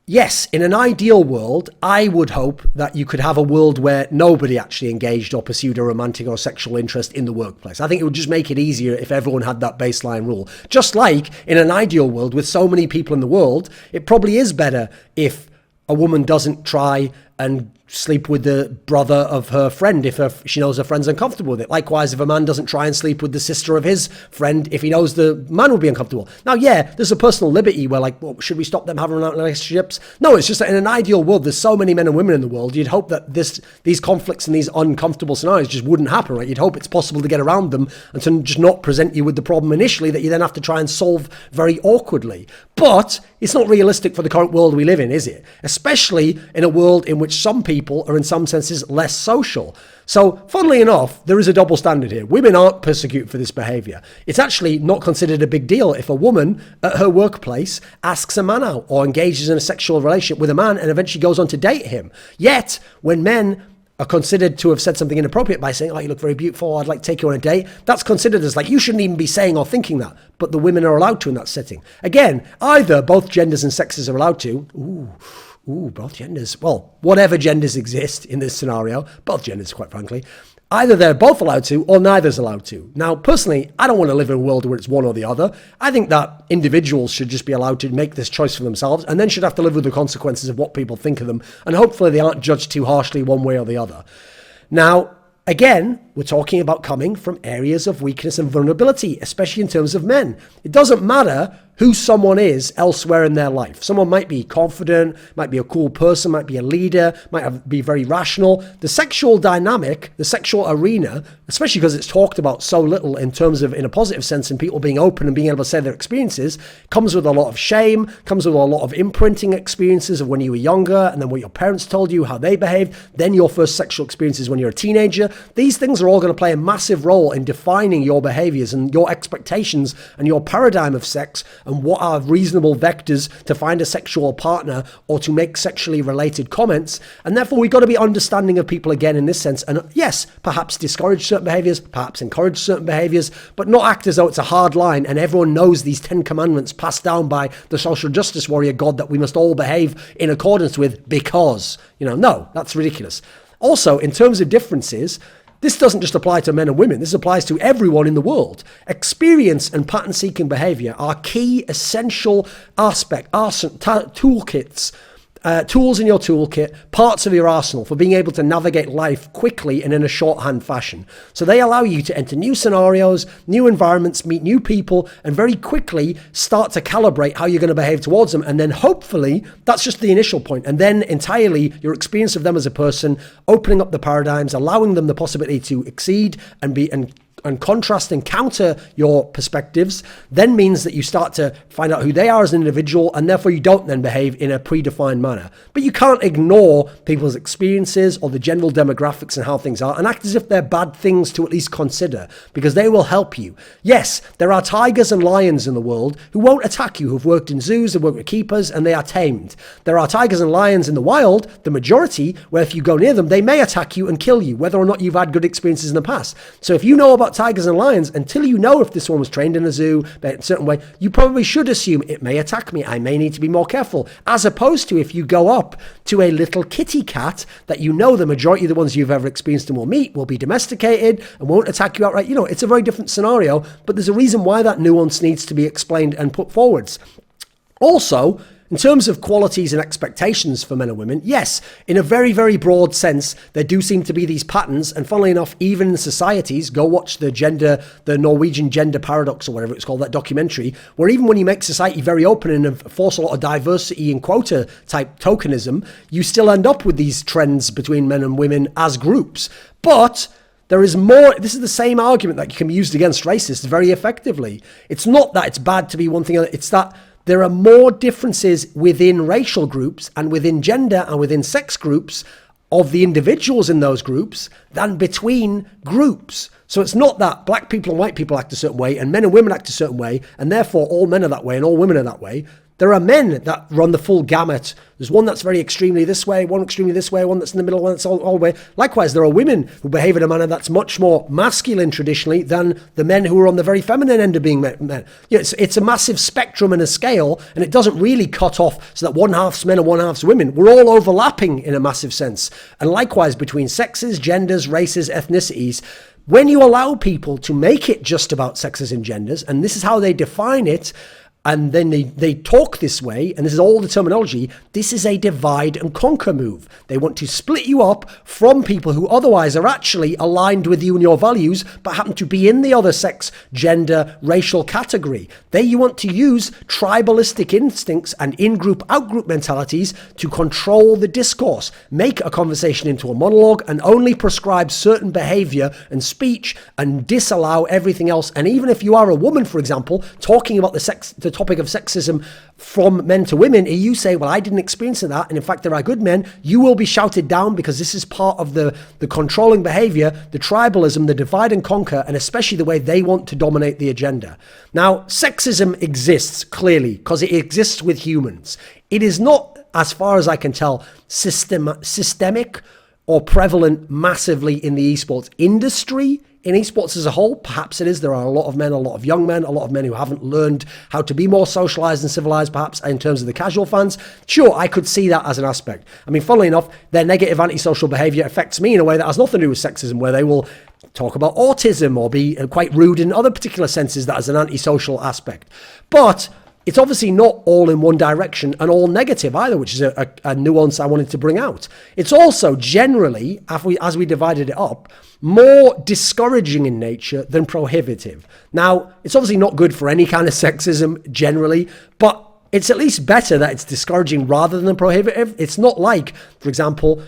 yes, in an ideal world, I would hope that you could have a world where nobody actually engaged or pursued a romantic or sexual interest in the workplace. I think it would just make it easier if everyone had that baseline rule. Just like in an ideal world with so many people in the world, it probably is better if a woman doesn't try and sleep with the brother of her friend if she knows her friend's uncomfortable with it. Likewise, if a man doesn't try and sleep with the sister of his friend if he knows the man will be uncomfortable. Now, yeah, there's a personal liberty where like, well, should we stop them having relationships? No, it's just that in an ideal world, there's so many men and women in the world, you'd hope that these conflicts and these uncomfortable scenarios just wouldn't happen, right? You'd hope it's possible to get around them and to just not present you with the problem initially that you then have to try and solve very awkwardly. But it's not realistic for the current world we live in, is it? Especially in a world in which some people are in some senses less social. So funnily enough, there is a double standard here. Women aren't persecuted for this behavior. It's actually not considered a big deal if a woman at her workplace asks a man out or engages in a sexual relationship with a man and eventually goes on to date him. Yet when men are considered to have said something inappropriate by saying, oh, you look very beautiful, I'd like to take you on a date, that's considered as like, you shouldn't even be saying or thinking that. But the women are allowed to in that setting. Again, either both genders and sexes are allowed to. Both genders. Well, whatever genders exist in this scenario, both genders, quite frankly, either they're both allowed to or neither's allowed to. Now, personally, I don't want to live in a world where it's one or the other. I think that individuals should just be allowed to make this choice for themselves and then should have to live with the consequences of what people think of them. And hopefully they aren't judged too harshly one way or the other. Now, again, we're talking about coming from areas of weakness and vulnerability, especially in terms of men. It doesn't matter who someone is elsewhere in their life. Someone might be confident, might be a cool person, might be a leader, be very rational. The sexual dynamic, the sexual arena, especially because it's talked about so little in terms of, in a positive sense, and people being open and being able to say their experiences, comes with a lot of shame, comes with a lot of imprinting experiences of when you were younger, and then what your parents told you, how they behaved, then your first sexual experiences when you're a teenager. These things are all going to play a massive role in defining your behaviors and your expectations and your paradigm of sex, and what are reasonable vectors to find a sexual partner or to make sexually related comments. And therefore, we've got to be understanding of people again in this sense. And yes, perhaps discourage certain behaviors, perhaps encourage certain behaviors, but not act as though it's a hard line and everyone knows these 10 commandments passed down by the social justice warrior God that we must all behave in accordance with because, no, that's ridiculous. Also, in terms of differences, this doesn't just apply to men and women. This applies to everyone in the world. Experience and pattern-seeking behavior are key, essential toolkits, tools in your toolkit, parts of your arsenal for being able to navigate life quickly and in a shorthand fashion. So they allow you to enter new scenarios, new environments, meet new people, and very quickly start to calibrate how you're going to behave towards them. And then hopefully, that's just the initial point. And then entirely your experience of them as a person, opening up the paradigms, allowing them the possibility to exceed and contrast and counter your perspectives, then means that you start to find out who they are as an individual, and therefore you don't then behave in a predefined manner. But you can't ignore people's experiences or the general demographics and how things are and act as if they're bad things to at least consider, because they will help you. Yes, there are tigers and lions in the world who won't attack you, who've worked in zoos, they've worked with keepers, and they are tamed. There are tigers and lions in the wild, the majority, where if you go near them, they may attack you and kill you, whether or not you've had good experiences in the past. So if you know about tigers and lions, until you know if this one was trained in a zoo in a certain way, you probably should assume it may attack me. I may need to be more careful. As opposed to if you go up to a little kitty cat that you know the majority of the ones you've ever experienced and will meet will be domesticated and won't attack you outright. It's a very different scenario, but there's a reason why that nuance needs to be explained and put forwards. Also, in terms of qualities and expectations for men and women, yes, in a very, very broad sense, there do seem to be these patterns. And funnily enough, even in societies, go watch the Norwegian gender paradox or whatever it's called, that documentary, where even when you make society very open and force a lot of diversity and quota type tokenism, you still end up with these trends between men and women as groups. But there is more. This is the same argument that can be used against racists very effectively. It's not that it's bad to be one thing, it's that there are more differences within racial groups and within gender and within sex groups of the individuals in those groups than between groups. So it's not that black people and white people act a certain way and men and women act a certain way, and therefore all men are that way and all women are that way. There are men that run the full gamut. There's one that's very extremely this way, one extremely this way, one that's in the middle, one that's all the way. Likewise, there are women who behave in a manner that's much more masculine traditionally than the men who are on the very feminine end of being men. It's a massive spectrum and a scale, and it doesn't really cut off so that one half's men and one half's women. We're all overlapping in a massive sense. And likewise, between sexes, genders, races, ethnicities, when you allow people to make it just about sexes and genders, and this is how they define it, and then they talk this way, and this is all the terminology, this is a divide and conquer move. They want to split you up from people who otherwise are actually aligned with you and your values, but happen to be in the other sex, gender, racial category. You want to use tribalistic instincts and in-group, out-group mentalities to control the discourse, make a conversation into a monologue, and only prescribe certain behavior and speech and disallow everything else. And even if you are a woman, for example, talking about the topic of sexism from men to women, and you say, well, I didn't experience that, and in fact there are good men, you will be shouted down because this is part of the controlling behavior, the tribalism, the divide and conquer, and especially the way they want to dominate the agenda. Now, sexism exists clearly because it exists with humans. It is not, as far as I can tell, systemic or prevalent massively in the esports industry. In esports as a whole, perhaps it is. There are a lot of men, a lot of young men, a lot of men who haven't learned how to be more socialized and civilized, perhaps, in terms of the casual fans. Sure, I could see that as an aspect. I mean, funnily enough, their negative antisocial behavior affects me in a way that has nothing to do with sexism, where they will talk about autism or be quite rude in other particular senses that has an antisocial aspect. But it's obviously not all in one direction and all negative either, which is a nuance I wanted to bring out. It's also generally, as we divided it up, more discouraging in nature than prohibitive. Now, it's obviously not good for any kind of sexism generally, but it's at least better that it's discouraging rather than prohibitive. It's not like, for example,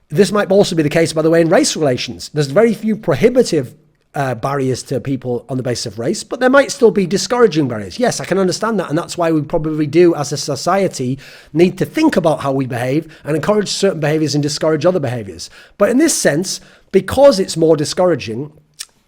this might also be the case, by the way, in race relations. There's very few prohibitive barriers to people on the basis of race, but there might still be discouraging barriers. Yes, I can understand that, and that's why we probably do, as a society, need to think about how we behave and encourage certain behaviors and discourage other behaviors. But in this sense, because it's more discouraging,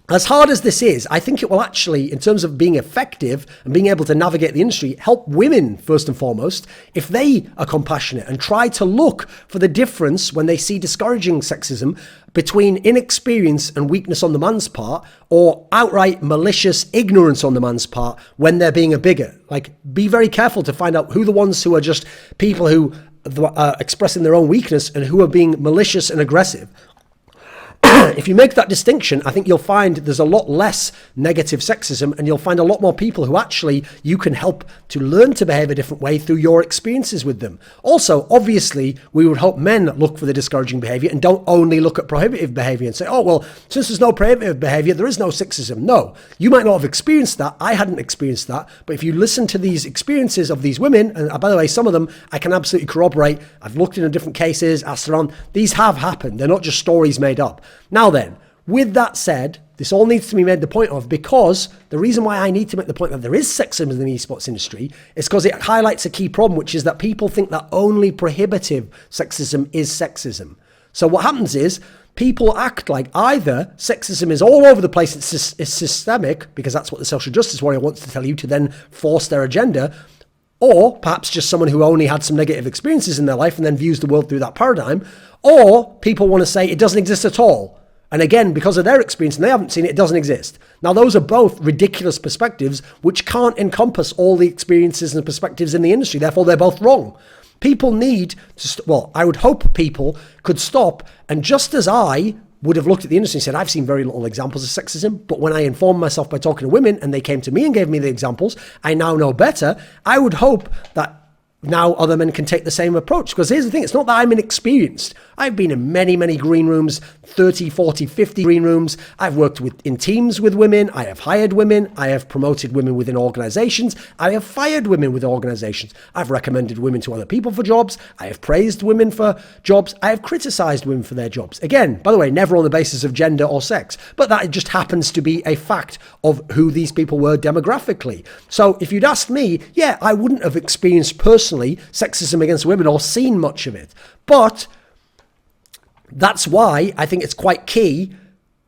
as hard as this is, I think it will actually, in terms of being effective and being able to navigate the industry, help women first and foremost, if they are compassionate and try to look for the difference when they see discouraging sexism between inexperience and weakness on the man's part, or outright malicious ignorance on the man's part when they're being a bigot. Like, be very careful to find out who the ones who are just people who are expressing their own weakness and who are being malicious and aggressive. If you make that distinction, I think you'll find there's a lot less negative sexism, and you'll find a lot more people who actually you can help to learn to behave a different way through your experiences with them. Also, obviously, we would hope men look for the discouraging behavior and don't only look at prohibitive behavior and say, oh, well, since there's no prohibitive behavior, there is no sexism. No, you might not have experienced that. I hadn't experienced that. But if you listen to these experiences of these women, and by the way, some of them I can absolutely corroborate. I've looked into different cases, asked around. These have happened. They're not just stories made up. Now then, with that said, this all needs to be made the point of, because the reason why I need to make the point that there is sexism in the esports industry is because it highlights a key problem, which is that people think that only prohibitive sexism is sexism. So what happens is people act like either sexism is all over the place, it's systemic, because that's what the social justice warrior wants to tell you to then force their agenda, or perhaps just someone who only had some negative experiences in their life and then views the world through that paradigm, or people want to say it doesn't exist at all. And again, because of their experience and they haven't seen it, it doesn't exist. Now, those are both ridiculous perspectives which can't encompass all the experiences and perspectives in the industry. Therefore, they're both wrong. People need to, I would hope people could stop, and just as I would have looked at the industry and said, I've seen very little examples of sexism, but when I informed myself by talking to women and they came to me and gave me the examples, I now know better. I would hope that now other men can take the same approach. Because here's the thing, it's not that I'm inexperienced. I've been in many, many green rooms, 30, 40, 50 green rooms. I've worked in teams with women. I have hired women. I have promoted women within organizations. I have fired women with organizations. I've recommended women to other people for jobs. I have praised women for jobs. I have criticized women for their jobs. Again, by the way, never on the basis of gender or sex, but that just happens to be a fact of who these people were demographically. So if you'd asked me, yeah, I wouldn't have experienced personally sexism against women or seen much of it. But that's why I think it's quite key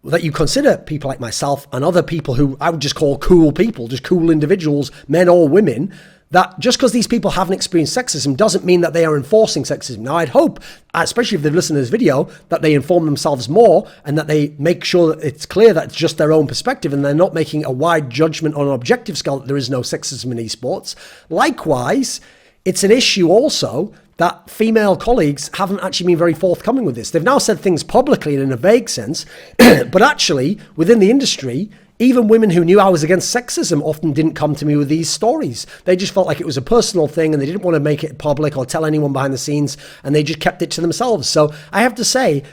that you consider people like myself and other people who I would just call cool people, just cool individuals, men or women, that just because these people haven't experienced sexism doesn't mean that they are enforcing sexism. Now, I'd hope, especially if they've listened to this video, that they inform themselves more and that they make sure that it's clear that it's just their own perspective and they're not making a wide judgment on an objective scale that there is no sexism in esports. Likewise, it's an issue also that female colleagues haven't actually been very forthcoming with this. They've now said things publicly and in a vague sense, but actually within the industry, even women who knew I was against sexism often didn't come to me with these stories. They just felt like it was a personal thing and they didn't want to make it public or tell anyone behind the scenes, and they just kept it to themselves. So I have to say,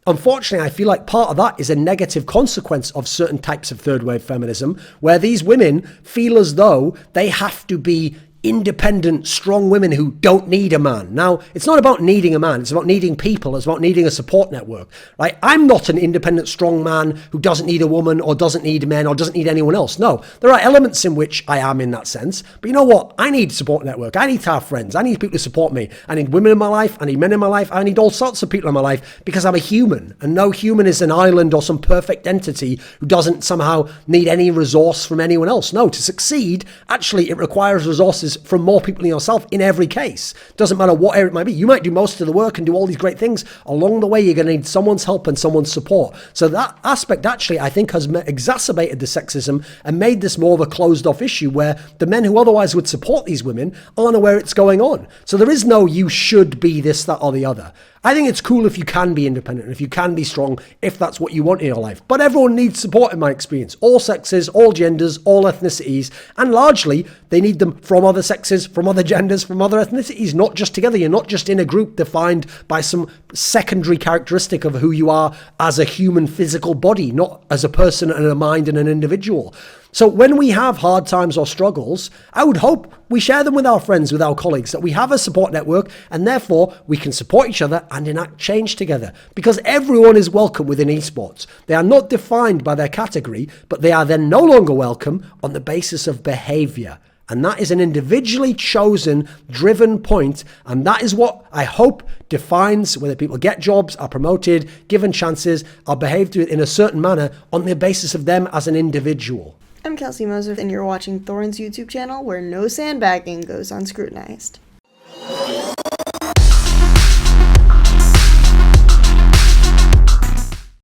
unfortunately, I feel like part of that is a negative consequence of certain types of third wave feminism, where these women feel as though they have to be independent, strong women who don't need a man. Now, it's not about needing a man. It's about needing people. It's about needing a support network, right? I'm not an independent, strong man who doesn't need a woman or doesn't need men or doesn't need anyone else. No, there are elements in which I am in that sense. But you know what? I need support network. I need to have friends. I need people to support me. I need women in my life. I need men in my life. I need all sorts of people in my life because I'm a human, and no human is an island or some perfect entity who doesn't somehow need any resource from anyone else. No, to succeed, actually, it requires resources from more people than yourself in every case. Doesn't matter what area it might be. You might do most of the work and do all these great things. Along the way, you're going to need someone's help and someone's support. So that aspect actually, I think, has exacerbated the sexism and made this more of a closed off issue where the men who otherwise would support these women aren't aware it's going on. So there is no you should be this, that, or the other. I think it's cool if you can be independent, if you can be strong, if that's what you want in your life. But everyone needs support in my experience. All sexes, all genders, all ethnicities, and largely they need them from other sexes, from other genders, from other ethnicities, not just together. You're not just in a group defined by some secondary characteristic of who you are as a human physical body, not as a person and a mind and an individual. So when we have hard times or struggles, I would hope we share them with our friends, with our colleagues, that we have a support network and therefore we can support each other and enact change together. Because everyone is welcome within esports. They are not defined by their category, but they are then no longer welcome on the basis of behavior. And that is an individually chosen, driven point. And that is what I hope defines whether people get jobs, are promoted, given chances, are behaved in a certain manner on the basis of them as an individual. I'm Kelsey Moser, and you're watching Thorin's YouTube channel, where no sandbagging goes unscrutinized.